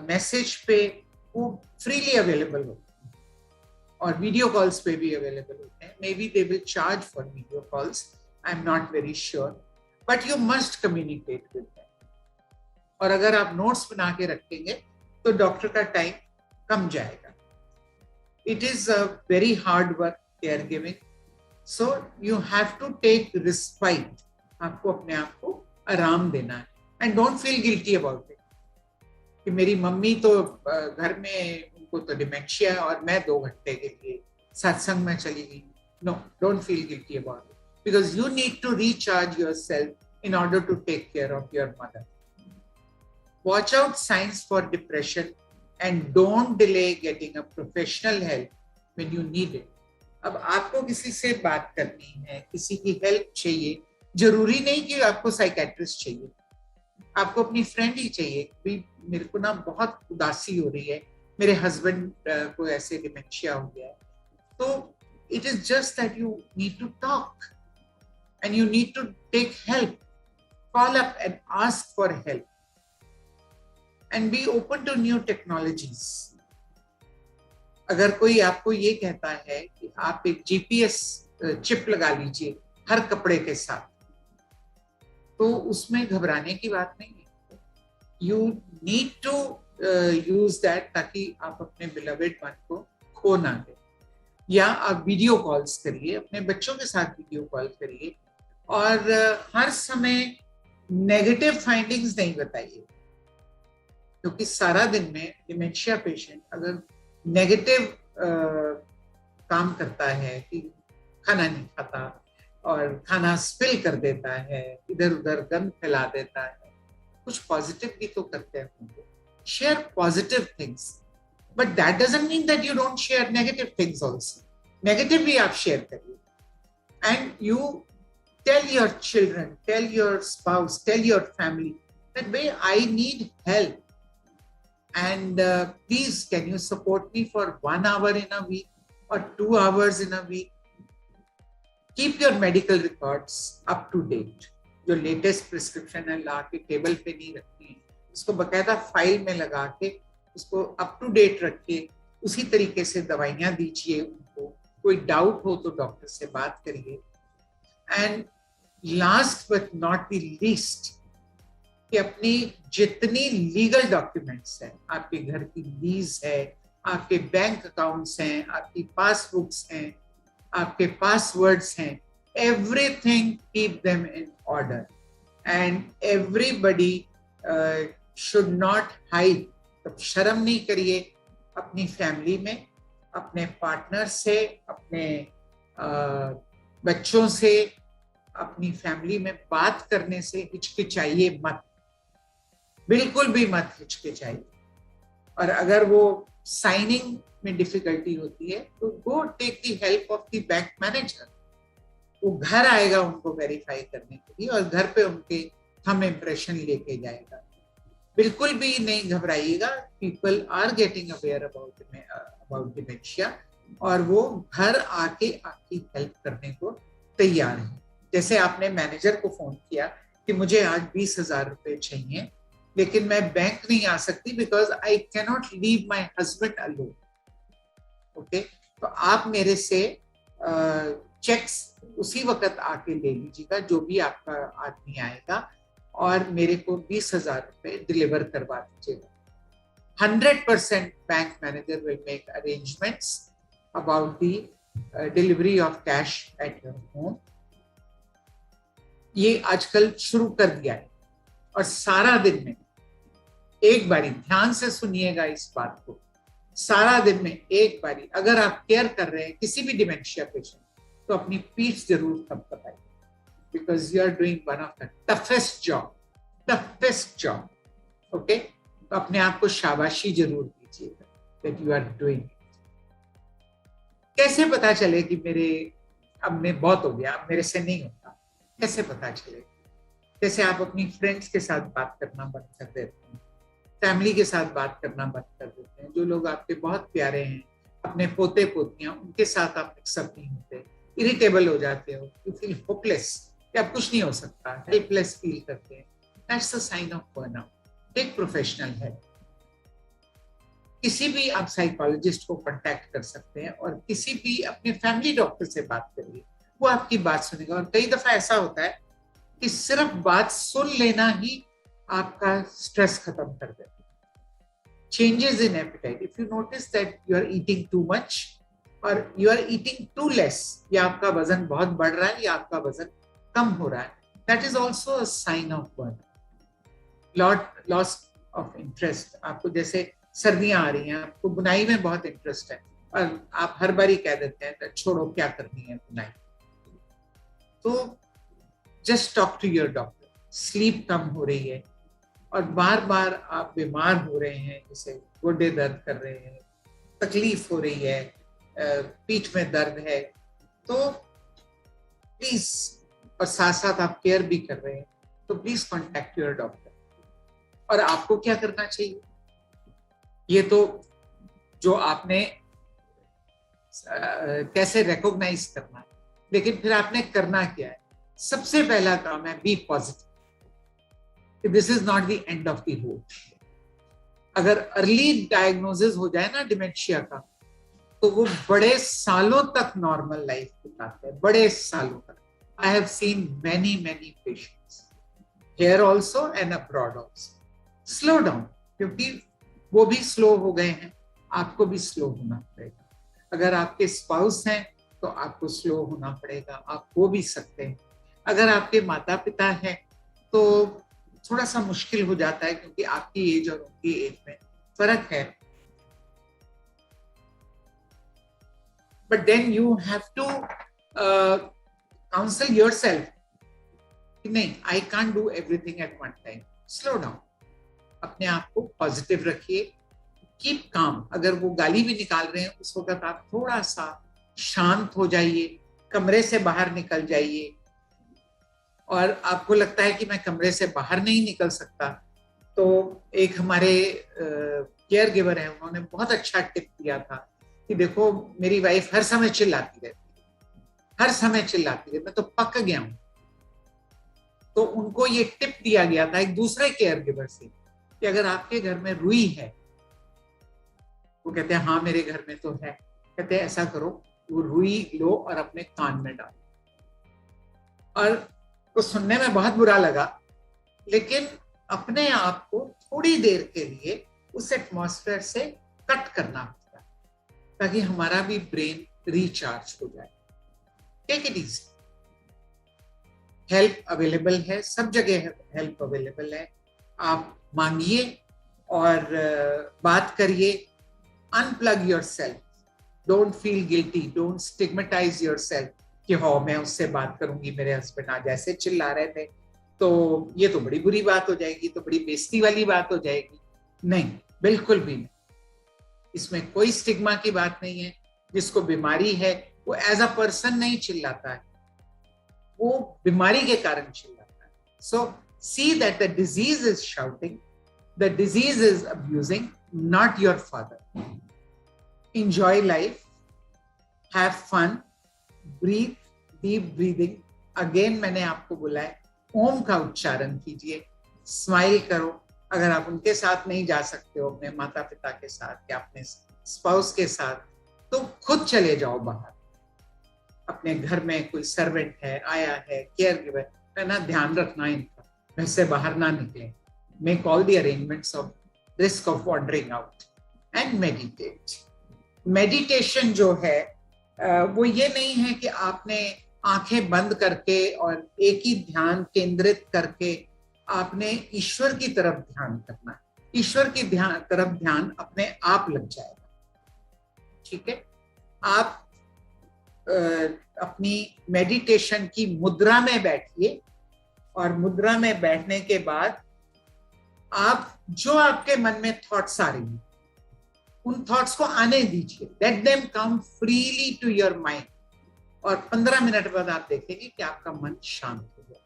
मैसेज पे वो फ्रीली अवेलेबल होते हैं और वीडियो कॉल्स पे भी अवेलेबल होते हैं। May be they will charge for video calls, I am not very sure, but you must communicate with them. और अगर आप नोट्स बना के रखेंगे तो डॉक्टर का टाइम कम जाएगा। It is a very hard work care giving, so you have to take respite. आपको अपने आप को आराम देना है and don't feel guilty about it कि मेरी मम्मी तो घर में, उनको तो डिमेंशिया है और मैं 2 घंटे के लिए सत्संग में चली गई। No, don't feel guilty about it because you need to recharge yourself in order to take care of your mother. Watch out signs for depression and don't delay getting a professional help when you need it. अब आपको किसी से बात करनी है, किसी की help चाहिए, जरूरी नहीं कि आपको साइकेट्रिस्ट चाहिए, आपको अपनी फ्रेंड ही चाहिए। भी मेरे को ना बहुत उदासी हो रही है, मेरे हस्बैंड को ऐसे डिमेंशिया हो गया है, तो it is just that you need to talk and you need to take help. Call up and ask for help. And be open to new technologies. अगर कोई आपको ये कहता है कि आप एक GPS चिप लगा लीजिए हर कपड़े के साथ, तो उसमें घबराने की बात नहीं है। You need to use that ताकि आप अपने beloved one को खो ना दें। या आप वीडियो कॉल्स करिए, अपने बच्चों के साथ वीडियो कॉल करिए और हर समय नेगेटिव फाइंडिंग्स नहीं बताइए, क्योंकि सारा दिन में डिमेंशिया पेशेंट अगर नेगेटिव काम करता है कि खाना नहीं खाता और खाना स्पिल कर देता है, इधर उधर गंद फैला देता है, कुछ पॉजिटिव भी तो करते हैं उनको। Share positive things, but that doesn't mean that you don't share negative things also. Negative भी आप शेयर करिए and you tell your children, tell your spouse, tell your family that way I need help and please can you support me for 1 hour in a week or 2 hours in a week. Keep your medical records up to date. जो latest prescription है ला के table पे नहीं रखनी, उसको बकायदा file में लगा के उसको up to date रखिए। उसी तरीके से दवाइयाँ दीजिए उनको। कोई डाउट हो तो डॉक्टर से बात करिए। And last but not the least, कि अपनी जितनी लीगल डॉक्यूमेंट्स हैं, आपके घर की लीज है, आपके बैंक अकाउंट्स हैं, आपकी पासबुक्स हैं, आपके पासवर्ड्स हैं, everything keep them in order and everybody should not hide. तो शर्म नहीं करिए अपनी फैमिली में, अपने पार्टनर से, अपने बच्चों से, अपनी फैमिली में बात करने से हिचकिचाइए मत, बिल्कुल भी मत हिचकिचाइए। और अगर वो साइनिंग में डिफिकल्टी होती है तो go take the help of the bank manager. वो घर आएगा उनको वेरीफाई करने के लिए और घर पे उनके थंब इम्प्रेशन लेके जाएगा। बिल्कुल भी नहीं घबराइएगा, people are getting aware about dementia और वो घर आके आपकी हेल्प करने को तैयार है। जैसे आपने मैनेजर को फोन किया कि मुझे आज 20,000 रुपए चाहिए, लेकिन मैं बैंक नहीं आ सकती because I can not leave my husband alone. Okay, तो आप मेरे से चेक्स उसी वक्त आके ले लीजिएगा जो भी आपका आदमी आएगा और मेरे को 20,000 रुपए डिलीवर करवा दीजिएगा। 100% bank manager will make arrangements about the delivery of cash at your home. ये आजकल शुरू कर दिया है और सारा दिन में एक बारी, ध्यान से सुनिएगा इस बात को, सारा दिन में एक बारी अगर आप केयर कर रहे हैं किसी भी डिमेंशिया पेशेंट, तो अपनी पीठ जरूर थपथपाइए, because you are doing one of the toughest job. Okay, तो अपने आप को शाबाशी जरूर दीजिएगा दैट यू आर डूइंग। कैसे पता चले कि मेरे अब में बहुत हो गया, अब मेरे से नहीं होता, कैसे पता चले? जैसे आप अपनी फ्रेंड्स के साथ बात करना बंद कर देते हैं, फैमिली के साथ बात करना बंद कर देते हैं, जो लोग आपके बहुत प्यारे हैं, अपने पोते पोतियां, उनके साथ आप मिक्सअप नहीं होते, इरिटेबल हो जाते हो, यू फील होपलेस कि अब कुछ नहीं हो सकता, हेल्पलेस फील करते हैं, that's a sign of burnout. Take professional help. किसी भी आप साइकोलॉजिस्ट को कांटेक्ट कर सकते हैं और किसी भी अपने फैमिली डॉक्टर से बात करिए, वो आपकी बात सुनेगा। और कई दफा ऐसा होता है कि सिर्फ बात सुन लेना ही आपका स्ट्रेस खत्म कर देता है। Changes in appetite, if you notice that you are eating too much और you are eating too less, या आपका वजन बहुत बढ़ रहा है या आपका वजन कम हो रहा है, that is also a sign of burnout. Loss of interest, आपको जैसे सर्दियां आ रही हैं, आपको बुनाई में बहुत इंटरेस्ट है और आप हर बार ही कह देते हैं छोड़ो क्या करनी है बुनाई, तो just talk to your doctor. Sleep कम हो रही है और बार बार आप बीमार हो रहे हैं, जैसे गोडे दर्द कर रहे हैं, तकलीफ हो रही है, पीठ में दर्द है, तो प्लीज, और साथ साथ आप केयर भी कर रहे हैं, तो प्लीज कॉन्टेक्ट योर डॉक्टर। और आपको क्या करना चाहिए, ये तो जो आपने कैसे रिकॉग्नाइज करना है, लेकिन फिर आपने करना क्या है। सबसे पहला काम है be positive. This is not the end of the road. अगर अर्ली डायग्नोसिस हो जाए ना डिमेंशिया का, तो वो बड़े सालों तक नॉर्मल लाइफ बिताते हैं, बड़े सालों तक। I have seen many patients here also and abroad also. Slow down, क्योंकि वो भी स्लो हो गए हैं, आपको भी स्लो होना पड़ेगा। अगर आपके स्पाउस हैं तो आपको स्लो होना पड़ेगा, आप हो भी सकते हैं। अगर आपके माता पिता हैं तो थोड़ा सा मुश्किल हो जाता है, क्योंकि आपकी एज और उनकी एज में फर्क है। But then you have to counsel yourself कि नहीं, I can't do everything at one time, slow down. अपने आप को पॉजिटिव रखिए, कीप काम। अगर वो गाली भी निकाल रहे हैं उस वक्त आप थोड़ा सा शांत हो जाइए, कमरे से बाहर निकल जाइए। और आपको लगता है कि मैं कमरे से बाहर नहीं निकल सकता, तो एक हमारे केयर गिवर है, उन्होंने बहुत अच्छा टिप दिया था कि देखो मेरी वाइफ हर समय चिल्लाती रहती है, हर समय चिल्लाती है, मैं तो पक गया हूं। तो उनको ये टिप दिया गया था एक दूसरे केयर गिवर से कि अगर आपके घर में रुई है, वो कहते हैं हाँ मेरे घर में तो है, कहते हैं ऐसा करो, वो रुई लो और अपने कान में डालो। और तो सुनने में बहुत बुरा लगा, लेकिन अपने आप को थोड़ी देर के लिए उस एटमॉस्फेयर से कट करना होता है, ताकि हमारा भी ब्रेन रिचार्ज हो जाए। Take it easy. Help available है, सब जगह हेल्प अवेलेबल है, आप मांगिए और बात करिए। Unplug yourself, don't feel guilty, don't stigmatise yourself कि हाँ मैं उससे बात करूंगी, मेरे हस्बैंड आज ऐसे चिल्ला रहे थे तो ये तो बड़ी बुरी बात हो जाएगी, तो बड़ी बेइज्जती वाली बात हो जाएगी। नहीं, बिल्कुल भी नहीं, इसमें कोई स्टिग्मा की बात नहीं है। जिसको बीमारी है वो एज अ पर्सन नहीं चिल्लाता है, वो बीमारी के कारण चिल्लाता है। सो see that the disease is shouting, the disease is abusing, not your father. Enjoy life, have fun, breathe, deep breathing. Again मैंने आपको बोला है ओम का उच्चारण कीजिए, स्माइल करो। अगर आप उनके साथ नहीं जा सकते हो, अपने माता पिता के साथ या अपने स्पाउस के साथ, तो खुद चले जाओ बाहर। अपने घर में कोई सर्वेंट है, आया है, केयर गिवर है ना, ध्यान रखना इनका, घर से बाहर ना निकले। Make all the arrangements of risk of wandering out and meditate. Meditation जो है वो ये नहीं है कि आपने आंखें बंद करके और एक ही ध्यान केंद्रित करके आपने ईश्वर की तरफ ध्यान करना है। ईश्वर की तरफ ध्यान अपने आप लग जाएगा, ठीक है। आप अपनी मेडिटेशन की मुद्रा में बैठिए और मुद्रा में बैठने के बाद आप जो आपके मन में थॉट्स आ रही हैं उन थॉट्स को आने दीजिए, let them come freely to your mind. और 15 मिनट बाद आप देखेंगे कि आपका मन शांत हो गया।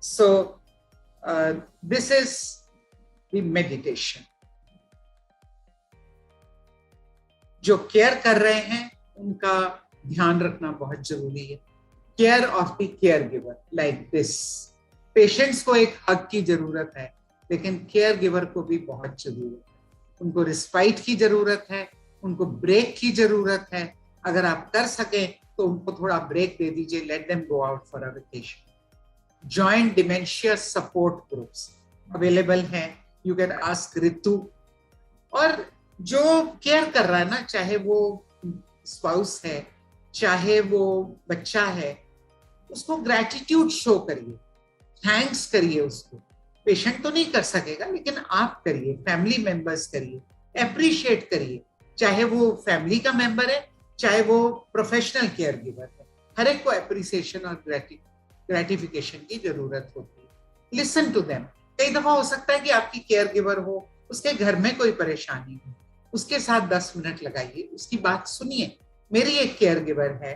सो This is the meditation. जो केयर कर रहे हैं उनका ध्यान रखना बहुत जरूरी है. Care of the care giver like this. Patients को एक हक की जरूरत है, लेकिन केयर गिवर को भी बहुत जरूरत है. उनको रिस्पाइट की जरूरत है, उनको ब्रेक की जरूरत है. अगर आप कर सके तो उनको थोड़ा ब्रेक दे दीजिए. Let them go out for a vacation. Joint dementia support groups available हैं. You can ask Ritu. और जो केयर कर रहा है ना, चाहे वो स्पाउस है, चाहे वो बच्चा है, उसको ग्रेटिट्यूड शो करिए, थैंक्स करिए उसको. पेशेंट तो नहीं कर सकेगा, लेकिन आप करिए, फैमिली मेंबर्स करिए, एप्रिशिएट करिए. चाहे वो फैमिली का मेंबर है, चाहे वो प्रोफेशनल केयर गिवर है, हर एक को एप्रिसिएशन और ग्रेटिफिकेशन की जरूरत होती है. Listen to them. कई दफा हो सकता है कि आपकी केयर गिवर हो, उसके घर में कोई परेशानी हो, उसके साथ 10 मिनट लगाइए, उसकी बात सुनिए. मेरी एक केयर गिवर है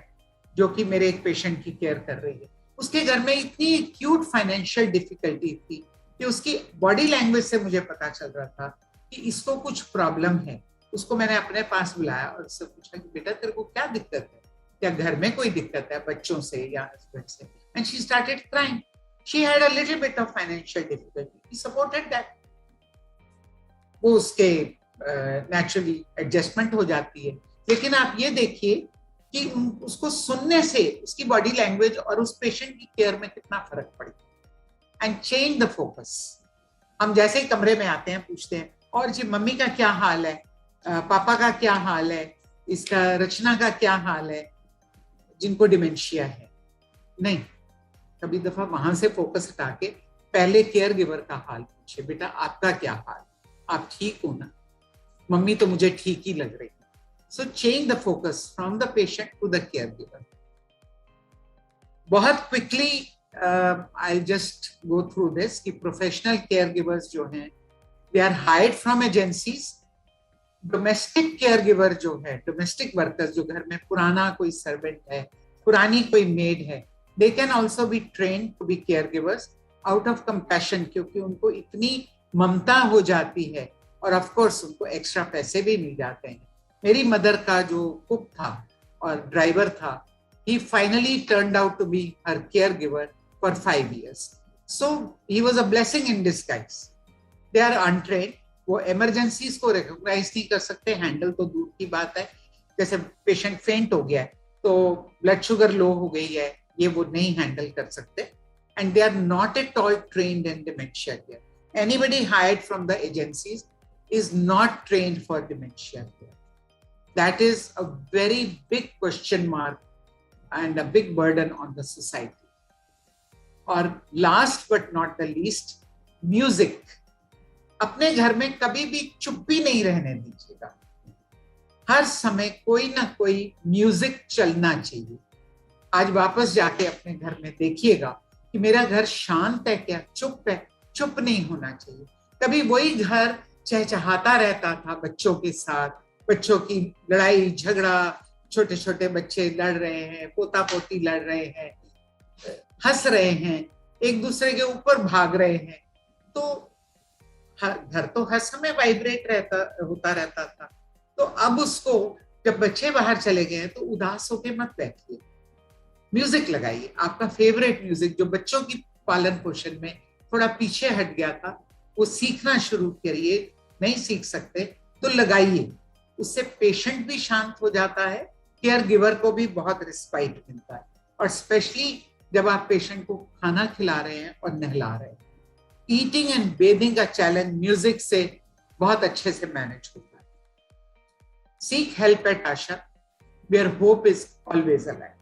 जो कि मेरे एक पेशेंट की केयर कर रही है. उसके घर में इतनी एक्यूट फाइनेंशियल डिफिकल्टी थी कि उसकी बॉडी लैंग्वेज से मुझे पता चल रहा था कि इसको कुछ प्रॉब्लम है. उसको मैंने अपने पास बुलाया और उससे पूछा कि बेटा तेरे को क्या दिक्कत है, क्या घर में कोई दिक्कत है बच्चों से या हस्बैंड से. And she started crying. She had a little bit of financial difficulty. He supported that. वो उसके नेचुरली एडजस्टमेंट हो जाती है. लेकिन आप ये देखिए कि उसको सुनने से उसकी बॉडी लैंग्वेज और उस पेशेंट की केयर में कितना फर्क पड़े. And change the focus. हम जैसे ही कमरे में आते हैं पूछते हैं और जी मम्मी का क्या हाल है, पापा का क्या हाल है, इसका रचना का क्या हाल है, जिनको डिमेंशिया है. नहीं, कभी दफा वहां से फोकस हटा के पहले केयर गिवर का हाल पूछे. बेटा आपका क्या हाल, आप ठीक हो ना? मम्मी तो मुझे ठीक ही लग रही. So change the focus from the patient to the caregiver. बहुत quickly I'll just go through this कि professional caregivers जो हैं they are hired from agencies. Domestic caregiver जो है, domestic workers जो घर में पुराना कोई servant है, पुरानी कोई maid है, they can also be trained to be caregivers out of compassion, क्योंकि उनको इतनी ममता हो जाती है और of course उनको extra पैसे भी मिल जाते हैं. मेरी मदर का जो कुक था और ड्राइवर था, he finally turned out to be her caregiver for 5 years. So he was a blessing in disguise. They are untrained. वो emergencies को recognize नहीं कर सकते, हैंडल तो दूर की बात है. जैसे पेशेंट फेंट हो गया है तो ब्लड शुगर लो हो गई है, ये वो नहीं हैंडल कर सकते. And they are not at all trained in dementia care. Anybody hired from the agencies is not trained for dementia care. That is a very big question mark and a big burden on the society. और last but not the least, music. अपने घर में कभी भी चुप्पी नहीं रहने दीजिएगा. हर समय कोई ना कोई म्यूजिक चलना चाहिए. आज वापस जाके अपने घर में देखिएगा कि मेरा घर शांत है क्या, चुप है? चुप नहीं होना चाहिए. कभी वही घर चहचहाता रहता था बच्चों के साथ, बच्चों की लड़ाई झगड़ा, छोटे छोटे बच्चे लड़ रहे हैं, पोता पोती लड़ रहे हैं, हंस रहे हैं, एक दूसरे के ऊपर भाग रहे हैं. तो घर तो हर समय वाइब्रेट होता रहता था. तो अब उसको जब बच्चे बाहर चले गए हैं तो उदास होके मत बैठिए. म्यूजिक लगाइए, आपका फेवरेट म्यूजिक जो बच्चों की पालन पोषण में थोड़ा पीछे हट गया था, वो सीखना शुरू करिए. नहीं सीख सकते तो लगाइए. उससे पेशेंट भी शांत हो जाता है, केयर गिवर को भी बहुत रिस्पाइट मिलता है. और स्पेशली जब आप पेशेंट को खाना खिला रहे हैं और नहला रहे हैं. ईटिंग एंड बेथिंग का चैलेंज म्यूजिक से बहुत अच्छे से मैनेज होता है. Seek help at Asha, where hope is always alive.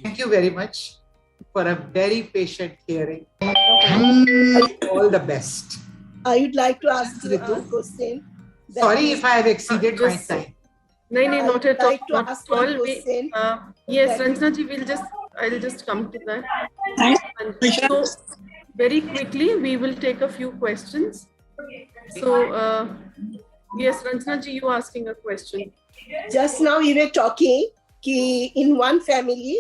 Thank you very much for a very patient hearing. All the best. I would like to ask you a question. Sorry if I have exceeded my time. No, not at all. I'd like to Not ask at all. one question. Yes, Ranjana ji, I'll just come to that. And so, very quickly, we will take a few questions. So, yes, Ranjana ji, you asking a question. Just now we were talking कि in one family,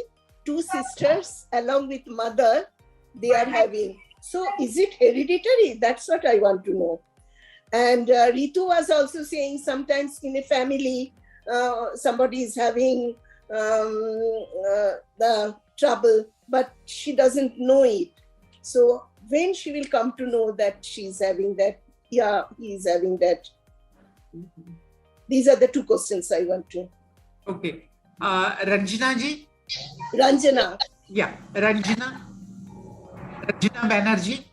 2 sisters along with mother, they are having So is it hereditary? That's what I want to know. And Ritu was also saying sometimes in a family, somebody is having the trouble, but she doesn't know it. So when she will come to know that she's having that, yeah, he's having that. These are the two questions I want to. Okay. Ranjana ji? Ranjana. Yeah, Ranjana Banerjee.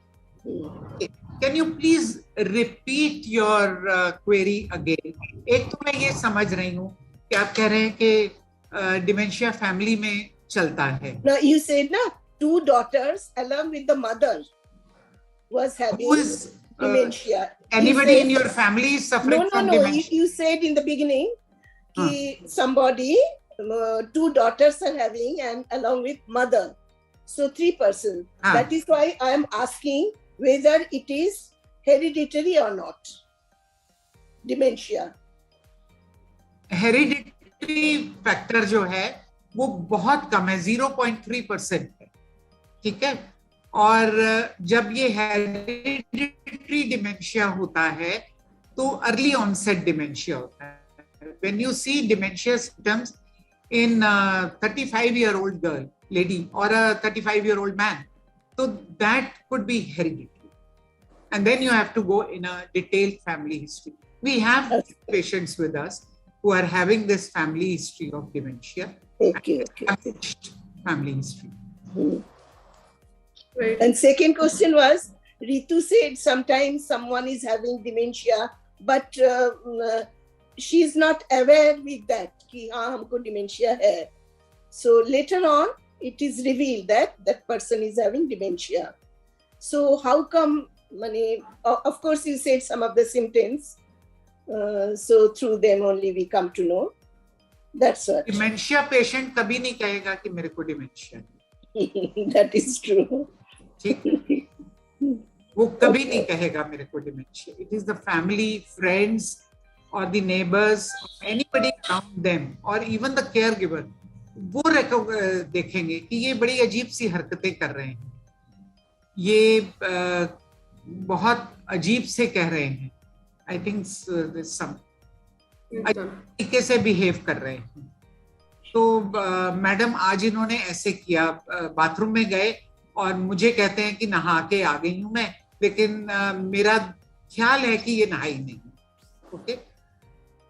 Okay. Can you please repeat your query again? एक तो मैं ये समझ रही हूँ कि आप कह रहे हैं कि डिमेंशिया फैमिली में चलता है. Now you said na 2 daughters along with the mother was having dementia. Anybody said, in your family is suffering from No. dementia? You said in the beginning कि somebody 2 daughters are having and along with mother. So 3 persons. That is why I am asking whether it is hereditary or not. Dementia. Hereditary factor जो है वो बहुत कम है, 0.3% है. ठीक है. और जब ये हेरिडिटरी डिमेंशिया होता है तो अर्ली ऑनसेट डिमेंशिया होता है. When you see dementia symptoms in a 35-year-old girl, lady, or a 35-year-old man, so that could be hereditary. And then you have to go in a detailed family history. We have patients with us who are having this family history of dementia. Okay. Family history. Right. And second question was, Ritu said sometimes someone is having dementia, but she is not aware with that कि हाँ हमको dementia है. So later on, it is revealed that that person is having dementia. So how come? Of course, you said some of the symptoms. So through them only we come to know. That's what. Dementia patient कभी नहीं कहेगा कि मेरे को dementia है. That is true. ठीक. वो कभी नहीं कहेगा मेरे को dementia. It is the family, friends, or the neighbors, anybody around them, or even the caregiver. वो देखेंगे कि ये बड़ी अजीब सी हरकतें कर रहे हैं. ये बहुत अजीब से कह रहे हैं. I think there's some तरीके से बिहेव कर रहे हैं. तो मैडम आज इन्होंने ऐसे किया, बाथरूम में गए और मुझे कहते हैं कि नहा के आ गई हूं मैं, लेकिन मेरा ख्याल है कि ये नहाई नहीं. ओके.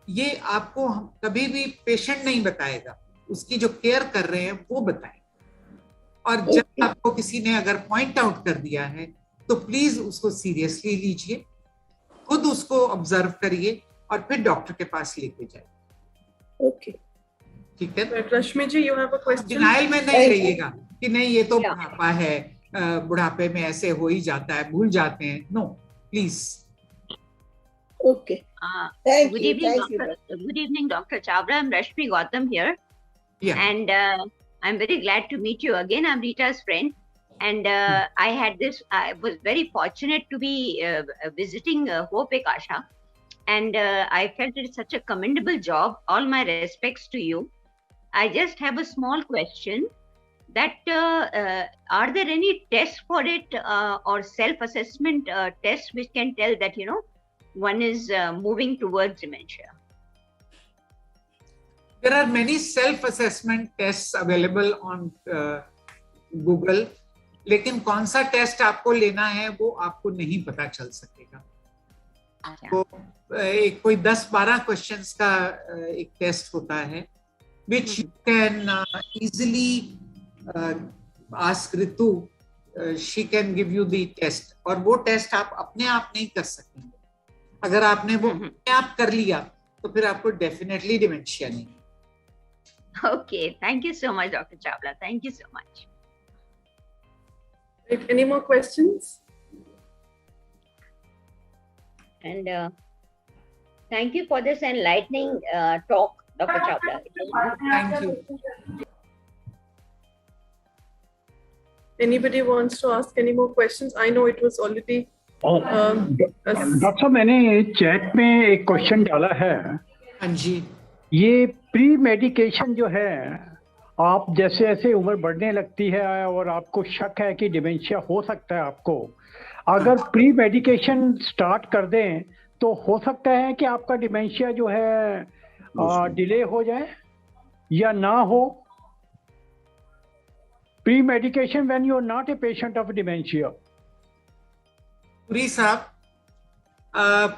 ये आपको कभी भी पेशेंट नहीं बताएगा, उसकी जो केयर कर रहे हैं वो बताएं. और जब आपको किसी ने अगर पॉइंट आउट कर दिया है तो प्लीज उसको सीरियसली लीजिए, खुद उसको ऑब्जर्व करिए और फिर डॉक्टर के पास लेके जाइए. ओके. ठीक है. Rashmi ji, you have a question. Denial में नहीं रहिएगा कि नहीं ये तो बुढ़ापा है, बुढ़ापे में ऐसे हो ही जाता है, भूल जाते हैं. No, please. Okay. Good evening, Dr. Chawla. I'm Rashmi Gautam here. Yeah. And I'm very glad to meet you again. I'm Rita's friend. And I was very fortunate to be visiting Hope Ekasha. And I felt it's such a commendable job. All my respects to you. I just have a small question that are there any tests for it or self-assessment tests which can tell that, one is moving towards dementia? There are many self-assessment tests available on Google, लेकिन कौन सा test आपको लेना है वो आपको नहीं पता चल सकेगा. तो कोई 10-12 क्वेश्चंस का एक टेस्ट होता है, which you can easily ask Ritu. She can give you the test. और वो टेस्ट आप अपने आप नहीं कर सकेंगे. अगर आपने वो अपने आप कर लिया तो फिर आपको डेफिनेटली डिमेंशिया नहीं. Okay, thank you so much, Dr. Chawla. Thank you so much. Right. Any more questions? And thank you for this enlightening talk, Dr. Chawla. Thank you. Anybody wants to ask any more questions? I know it was already. Doctor साहब, मैंने chat में एक question डाला है. हाँ जी. ये pre medication जो है आप जैसे जैसे उम्र बढ़ने लगती है और आपको शक है कि डिमेंशिया हो सकता है आपको, अगर प्री मेडिकेशन स्टार्ट कर दें तो हो सकता है कि आपका डिमेंशिया जो है डिले हो जाए या ना हो। Pre medication when you are not a patient of dementia. Puri साहब,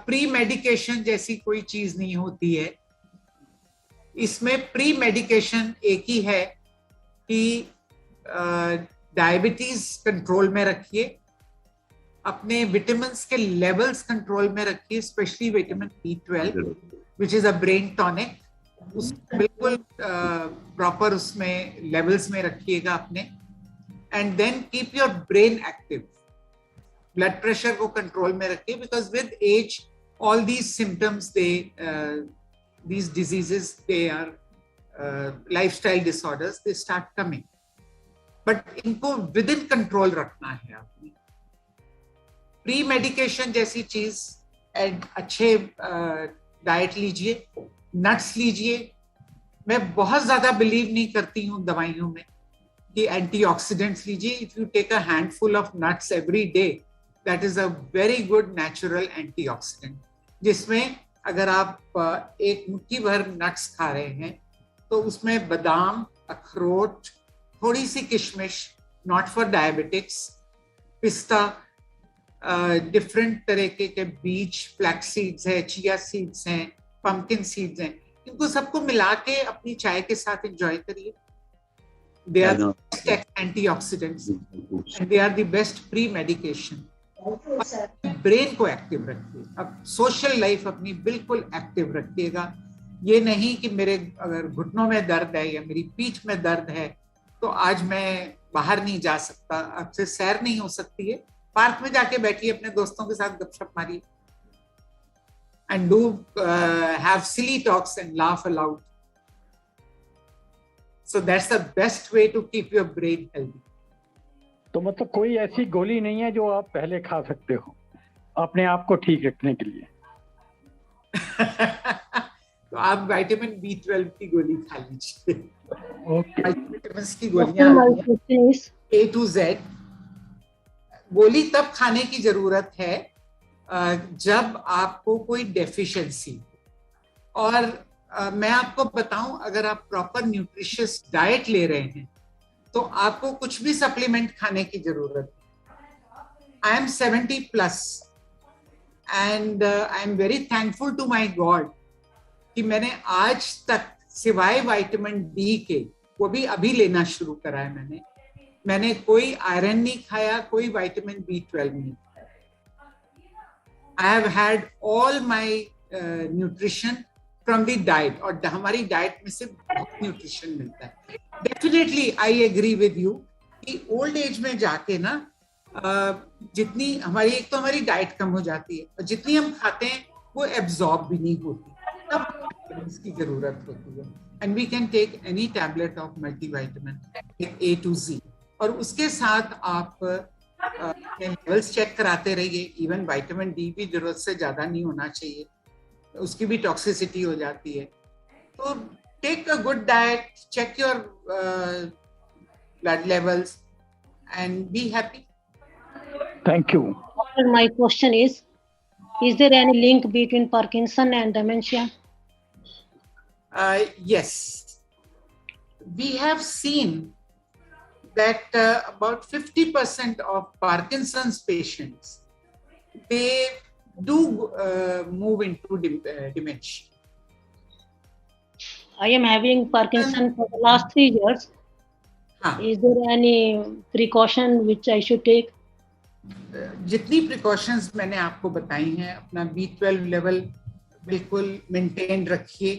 प्री मेडिकेशन जैसी कोई चीज नहीं होती है। इसमें प्री मेडिकेशन एक ही है कि डायबिटीज कंट्रोल में रखिए, अपने विटामिन्स के लेवल्स कंट्रोल में रखिए, specially vitamin B12 which is a brain tonic, उस बिल्कुल प्रॉपर उसमें लेवल्स में रखिएगा अपने। And then keep your brain active, blood pressure को कंट्रोल में रखिए, because with age all these symptoms these diseases, they are lifestyle disorders, they start coming, but इनको within control रखना है आपने। प्री मेडिकेशन जैसी चीज, अच्छे डाइट लीजिए, नट्स लीजिए। मैं बहुत ज्यादा बिलीव नहीं करती हूँ दवाइयों में कि एंटीऑक्सीडेंट्स लीजिए। If you take a handful of nuts every day, that is a very good natural antioxidant, जिसमें अगर आप एक मुट्ठी भर नट्स खा रहे हैं तो उसमें बादाम, अखरोट, थोड़ी सी किशमिश, नॉट फॉर डायबिटिक्स, पिस्ता, डिफरेंट तरह के बीज, फ्लैक्स सीड्स है, चिया सीड्स हैं, पंपकिन सीड्स हैं, इनको सबको मिला के अपनी चाय के साथ एंजॉय करिए। They are the best antioxidants and they are the best pre medication. Brain को एक्टिव रखिए। अब सोशल लाइफ अपनी बिल्कुल एक्टिव रखिएगा। ये नहीं कि मेरे अगर घुटनों में दर्द है या मेरी पीठ में दर्द है तो आज मैं बाहर नहीं जा सकता, आपसे सैर नहीं हो सकती है। पार्क में जाके बैठिए, अपने दोस्तों के साथ गपशप मारिए, and do have silly talks and laugh aloud. So that's the best way to keep your brain healthy. तो मतलब कोई ऐसी गोली नहीं है जो आप पहले खा सकते हो अपने आप को ठीक रखने के लिए? तो आप विटामिन B12 की गोली खा लीजिए। ओके। विटामिन्स की गोलियां A to Z। गोली तब खाने की जरूरत है जब आपको कोई डेफिशिएंसी, और मैं आपको बताऊं, अगर आप प्रॉपर न्यूट्रिशियस डाइट ले रहे हैं तो आपको कुछ भी सप्लीमेंट खाने की जरूरत है। I am 70 plus and I am very thankful to my God कि मैंने आज तक सिवाय विटामिन D के, वो भी अभी लेना शुरू करा है मैंने कोई आयरन नहीं खाया, कोई विटामिन B12 नहीं। I have had all my nutrition from the diet, और हमारी डाइट में से बहुत न्यूट्रिशन मिलता है। Definitely I agree with you कि ओल्ड एज में जाके ना जितनी हमारी, एक तो हमारी डाइट कम हो जाती है और जितनी हम खाते हैं वो एब्जॉर्ब भी नहीं होती, तब इसकी जरूरत होती है। And we can take any tablet of multivitamin A to Z, और उसके साथ आप लेवल्स चेक कराते रहिए। इवन विटामिन D भी जरूरत से ज्यादा नहीं होना चाहिए, उसकी भी टॉक्सिसिटी हो जाती है। तो take a good diet, check your blood levels and be happy. Thank you. My question is there any link between Parkinson and dementia? Yes. We have seen that about 50% of Parkinson's patients, they do move into dementia. I am having Parkinson for the last 3 years. Is there any precaution which I should take? जितनी precautions मैंने आपको बताई हैं, अपना B12 level बिल्कुल maintain रखिए,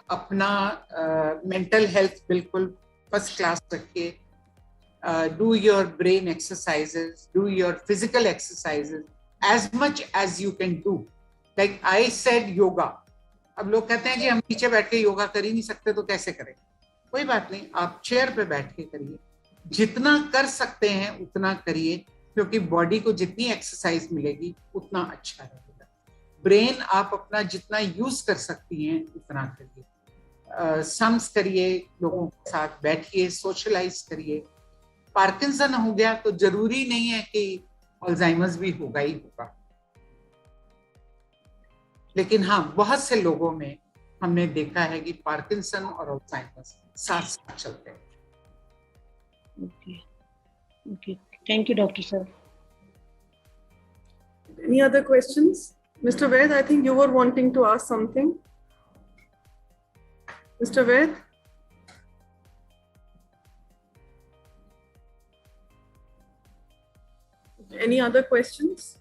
अपना mental health बिल्कुल फर्स्ट क्लास रखिए, do your brain exercises, do your physical exercises as much as you can do. Like I said, yoga. अब लोग कहते हैं जी हम नीचे बैठ के योगा कर ही नहीं सकते तो कैसे करें? कोई बात नहीं, आप चेयर पे बैठ के करिए, जितना कर सकते हैं उतना करिए, क्योंकि बॉडी को जितनी एक्सरसाइज मिलेगी उतना अच्छा रहेगा। ब्रेन आप अपना जितना यूज कर सकती हैं उतना करिए, सम्स करिए, लोगों के साथ बैठिए, सोशलाइज करिए। पार्किंसन हो गया तो जरूरी नहीं है कि अल्जाइमर्स भी होगा ही होगा, लेकिन हाँ, बहुत से लोगों में हमने देखा है कि पार्किंसन और अल्जाइमर्स साथ साथ चलते हैं। Okay. Thank you, Dr. Sir. Any other questions? Mr. Ved, I think you were wanting to ask something. Mr. Ved? Any other questions?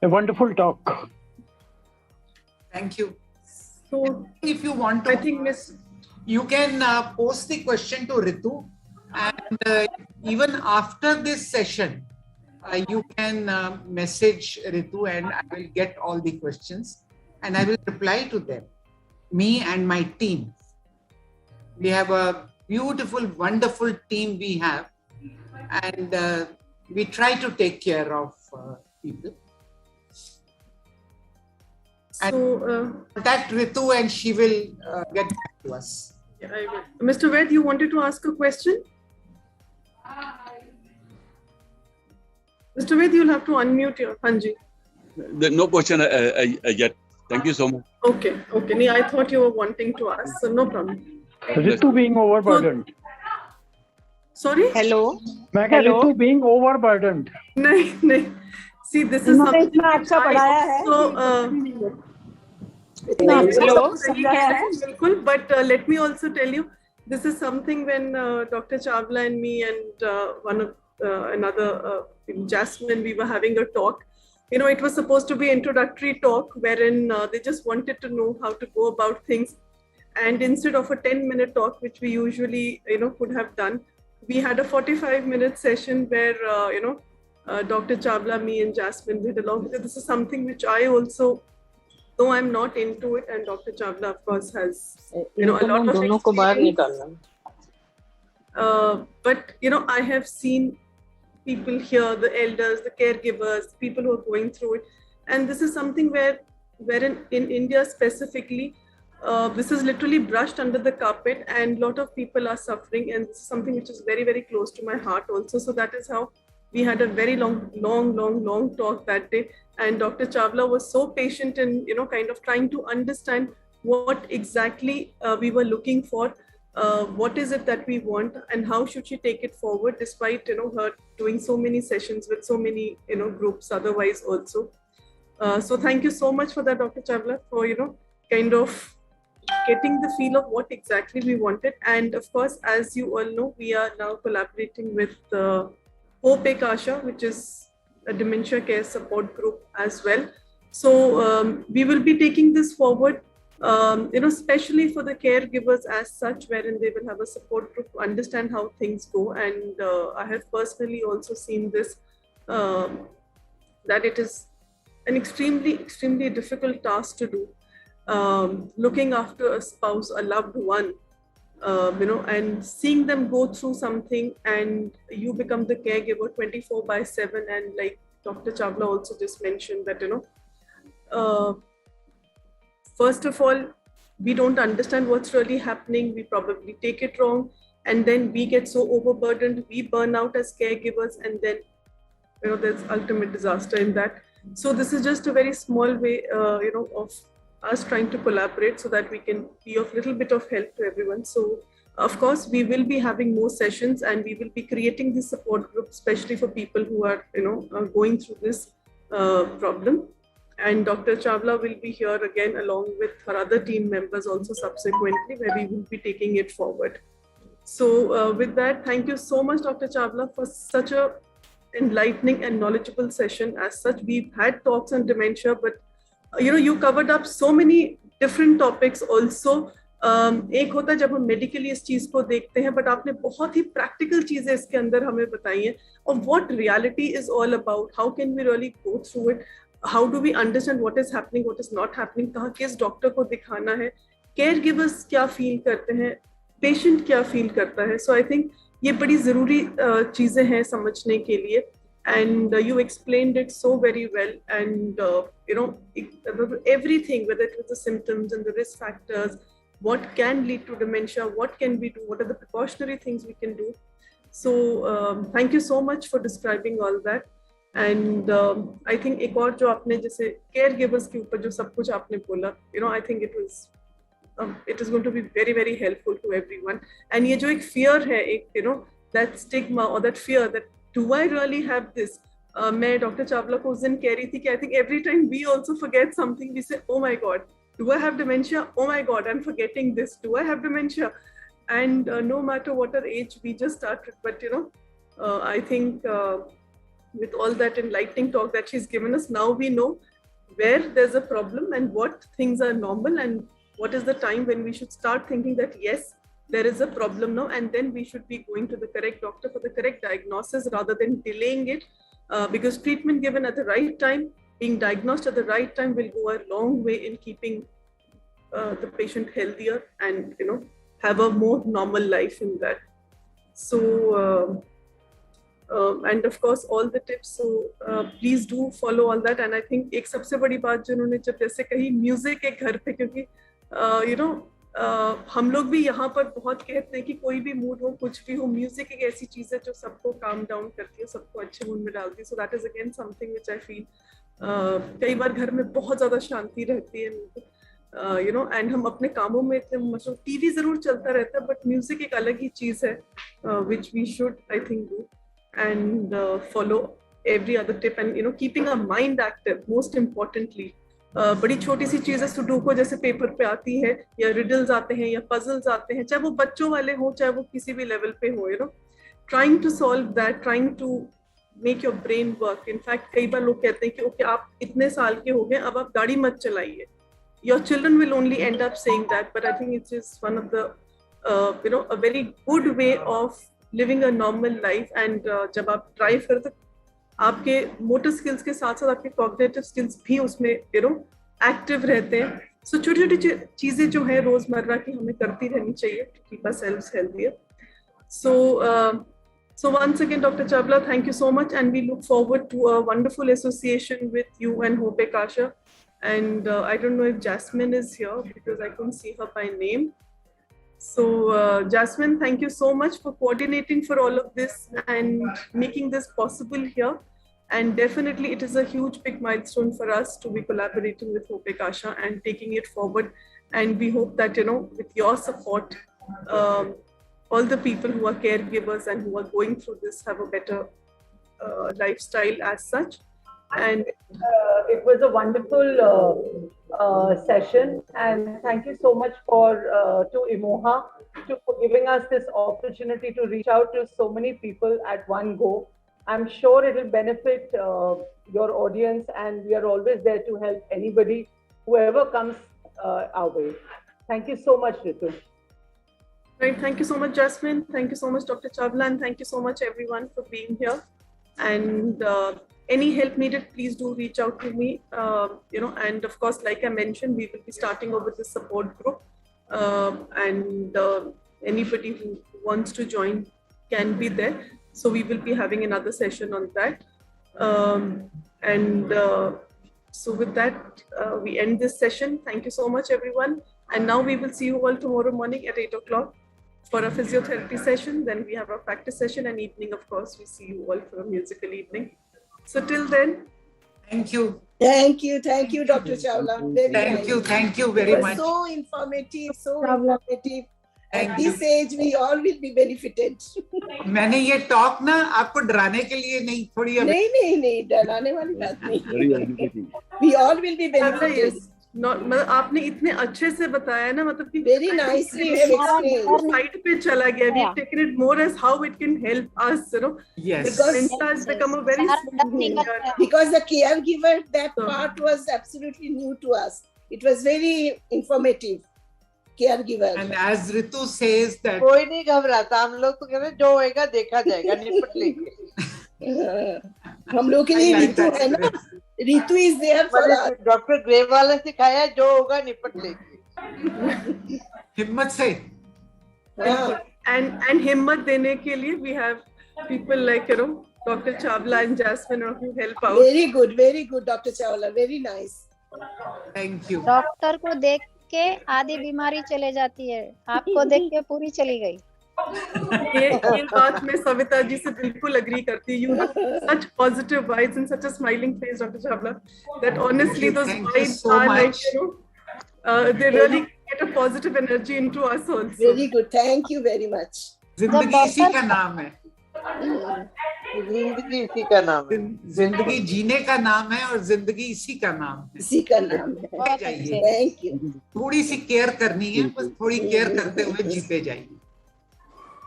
A wonderful talk. Thank you. So, if you want to, I think Miss, you can post the question to Ritu, and even after this session, you can message Ritu, and I will get all the questions, and I will reply to them. Me and my team. We have a beautiful, wonderful team we have, and we try to take care of people. so Contact Ritu and she will get back to us. yeah, I will. Mr. Ved, you wanted to ask a question? Mr. Ved, you'll have to unmute your Hanji. No question yet. Thank you so much. Okay. Nee, I thought you were wanting to ask, so no problem. Ritu being overburdened. Sorry? Hello मैं कह Ritu being overburdened. नहीं. See, this is इन्होंने something इतना अच्छा पढ़ाया है। so hello समझाया है। बिल्कुल, but let me also tell you, this is something when Dr. Chawla and me and one of another Jasmine, we were having a talk. You know, it was supposed to be introductory talk wherein they just wanted to know how to go about things, and instead of a 10-minute talk which we usually could have done, we had a 45-minute session where Dr. Chawla, me and Jasmine did along, because this is something which I also, though I'm not into it, and Dr. Chawla of course has a lot of experience. But I have seen people here, the elders, the caregivers, people who are going through it, and this is something where in India specifically, this is literally brushed under the carpet, and a lot of people are suffering, and this is something which is very, very close to my heart also. So that is how we had a very long talk that day, and Dr. Chawla was so patient in kind of trying to understand what exactly we were looking for, what is it that we want, and how should she take it forward, despite her doing so many sessions with so many groups otherwise also. So thank you so much for that, Dr. Chawla, for kind of getting the feel of what exactly we wanted. And of course, as you all know, we are now collaborating with Hope Ek Asha, which is a dementia care support group as well. So we will be taking this forward, especially for the caregivers as such, wherein they will have a support group to understand how things go. And I have personally also seen this, that it is an extremely difficult task to do. Looking after a spouse, a loved one, and seeing them go through something, and you become the caregiver 24/7. And like Dr. Chawla also just mentioned that, first of all, we don't understand what's really happening. We probably take it wrong, and then we get so overburdened, we burn out as caregivers, and then, there's ultimate disaster in that. So this is just a very small way, of us trying to collaborate so that we can be of little bit of help to everyone. So of course we will be having more sessions, and we will be creating this support group especially for people who are going through this problem. And Dr. Chawla will be here again along with her other team members also subsequently, where we will be taking it forward. So with that, thank you so much, Dr. Chawla, for such a enlightening and knowledgeable session. As such, we've had talks on dementia, but you covered up so many different topics also. एक होता है जब हम medically इस चीज को देखते हैं, बट आपने बहुत ही प्रैक्टिकल चीजें इसके अंदर हमें बताई हैं, और what reality is all about, how can we really go through it, how do we understand what is happening, what is not happening, कहाँ किस डॉक्टर को दिखाना है, केयर गिवर्स क्या फील करते हैं, पेशेंट क्या फील करता है. सो आई थिंक ये बड़ी जरूरी चीजें हैं समझने के लिए. and you explained it so very well. And everything, whether it was the symptoms and the risk factors, what can lead to dementia, what can we do, what are the precautionary things we can do. So thank you so much for describing all that. And I think एक और जो आपने जैसे caregivers के ऊपर जो सब कुछ आपने बोला, I think it is going to be very, very helpful to everyone. And ये जो एक fear है, एक that stigma or that fear that do I really have this? मैं डॉक्टर चावला को उस दिन कह रही थी कि I think every time we also forget something, we say, oh my God, do I have dementia? Oh my God, I'm forgetting this. Do I have dementia? And no matter what our age, we just started. But I think with all that enlightening talk that she's given us, now we know where there's a problem and what things are normal and what is the time when we should start thinking that yes, there is a problem now, and then we should be going to the correct doctor for the correct diagnosis rather than delaying it, because treatment given at the right time, being diagnosed at the right time will go a long way in keeping the patient healthier and have a more normal life in that. So and of course all the tips, so please do follow all that. And I think एक सबसे बड़ी बात जो उन्होंने जब जैसे कही music है घर पे, क्योंकि हम लोग भी यहाँ पर बहुत कहते हैं कि कोई भी मूड हो, कुछ भी हो, म्यूजिक एक ऐसी चीज है जो सबको काम डाउन करती है, सबको अच्छे मूड में डालती है. So that is again something which I feel कई बार घर में बहुत ज्यादा शांति रहती है, एंड हम अपने कामों में इतने मतलब टीवी जरूर चलता रहता है, बट म्यूजिक एक अलग ही चीज है which we should I think do and follow every other tip, and keeping our mind active most importantly. बड़ी छोटी सी चीजें सुडोको जैसे पेपर पे आती है, या रिडल्स आते हैं या पजल्स आते हैं, चाहे वो बच्चों वाले हो चाहे वो किसी भी लेवल पे हो, trying to solve that, trying to make your brain work. In fact कई बार लोग कहते हैं कि ओके आप इतने साल के हो गए, अब आप गाड़ी मत चलाइए. Your children will only end up saying that, but I think it is one of the a very good way of living a normal life. And जब आप ड्राइव करते आपके मोटर स्किल्स के साथ साथ आपके कॉग्निटिव स्किल्स भी उसमें एक्टिव रहते हैं. सो छोटी छोटी चीजें जो है रोजमर्रा की हमें करती रहनी चाहिए to keep ourselves healthier. So once again, Dr. Chawla, thank you so much, and we look forward to a wonderful association with you and Hope Ekasha. And I don't know if Jasmine is here because I couldn't see her by name. So Jasmine, thank you so much for coordinating for all of this and making this possible here. And definitely it is a huge big milestone for us to be collaborating with Hope Ekasha and taking it forward. And we hope that, with your support, all the people who are caregivers and who are going through this have a better lifestyle as such. And it was a wonderful session, and thank you so much to Imoha for giving us this opportunity to reach out to so many people at one go. I'm sure it will benefit your audience, and we are always there to help anybody, whoever comes our way. Thank you so much, Ritu. Right, thank you so much, Jasmine. Thank you so much, Dr. Chawla, and thank you so much, everyone, for being here. And any help needed, please do reach out to me. And of course, like I mentioned, we will be starting over the support group, and anybody who wants to join can be there. So we will be having another session on that. So with that, we end this session. Thank you so much, everyone. And now we will see you all tomorrow morning at 8 o'clock for a physiotherapy session. Then we have our practice session, and evening, of course, we see you all for a musical evening. So till then, thank you. Thank you, Dr. Chawla. Thank you very much. So informative, At this age, we all will be benefited. मैंने ये talk ना आपको डराने के लिए नहीं, थोड़ी नहीं डराने वाली बात नहीं. We all will be benefited. मतलब आपने इतने अच्छे से बताया ना, मतलब कि very nicely साइड पे चला गया. We've taken it more as how it can help us, Yes. Because Insta has become a very because the caregiver, that part was absolutely new to us. It was very informative. Caregiver. And as Ritu says that कोई नहीं घबराता, हम लोग तो कहते जो होएगा देखा जाएगा, निपट लेंगे. हम लोग के लिए रितु है ना. Ritu is there for us. Doctor Grewal ने सिखाया जो होगा निपट लेंगे. हिम्मत से. And हिम्मत देने के लिए we have people like Dr. Chawla and Jasmine of you help out. Very good, Dr. Chawla. Very nice. Thank you. Doctor को देख के आधी बीमारी चले जाती है, आपको देख के पूरी चली गई। ये बात मैं सविता जी से बिल्कुल agree करती हूँ. You have such positive vibes and such a smiling face, Dr. Chawla, that honestly those vibes are like, they really get a positive energy into us also. Very good. Thank you very much. जिंदगी इसी का नाम है। जिंदगी इसी का नाम है। जिंदगी जीने का नाम है और जिंदगी इसी का नाम है। इसी का नाम है। जाइए। Thank you. थोड़ी सी केयर करनी है, बस थोड़ी केयर करते हुए जीते जाइए।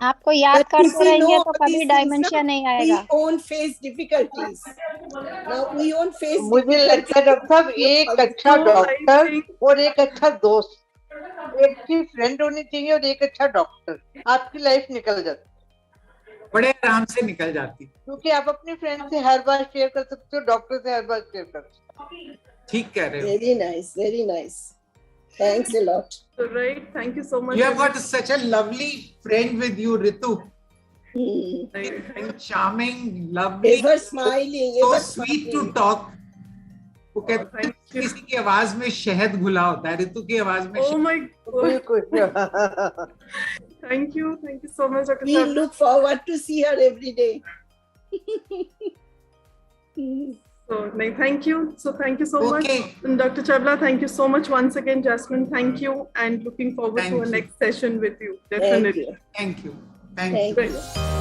आपको याद करते रहेंगे तो कभी डायमेंशिया नहीं आएगा। We own face difficulties. Now we own face. मुझे लगता है डॉक्टर साहब एक अच्छा डॉक्टर और एक अच्छा दोस्त, एक अच्छी फ्रेंड होनी चाहिए और एक अच्छा डॉक्टर, आपकी लाइफ निकल जाती, बड़े आराम से निकल जाती, क्योंकि आप अपनी फ्रेंड से हर बार शेयर कर सकते हो, डॉक्टर से हर बार शेयर कर सकते हो। ठीक कह रहे हो। Very nice, very nice. Thanks a lot. Right, thank you so much. You have got such a lovely friend with you, Ritu. Charming, lovely, Ever smiling, so ever sweet smiling. to talk. वो कहते हैं किसी की आवाज में शहद घुला होता है, ऋतु की आवाज में। Oh my God. Thank you so much, Dr. We Chawla. look forward to see her every day. So, thank you. So thank you so much, and Dr. Chawla. Thank you so much once again, Jasmine. Thank you, and looking forward to our next session with you. Definitely. Thank you. Thank you.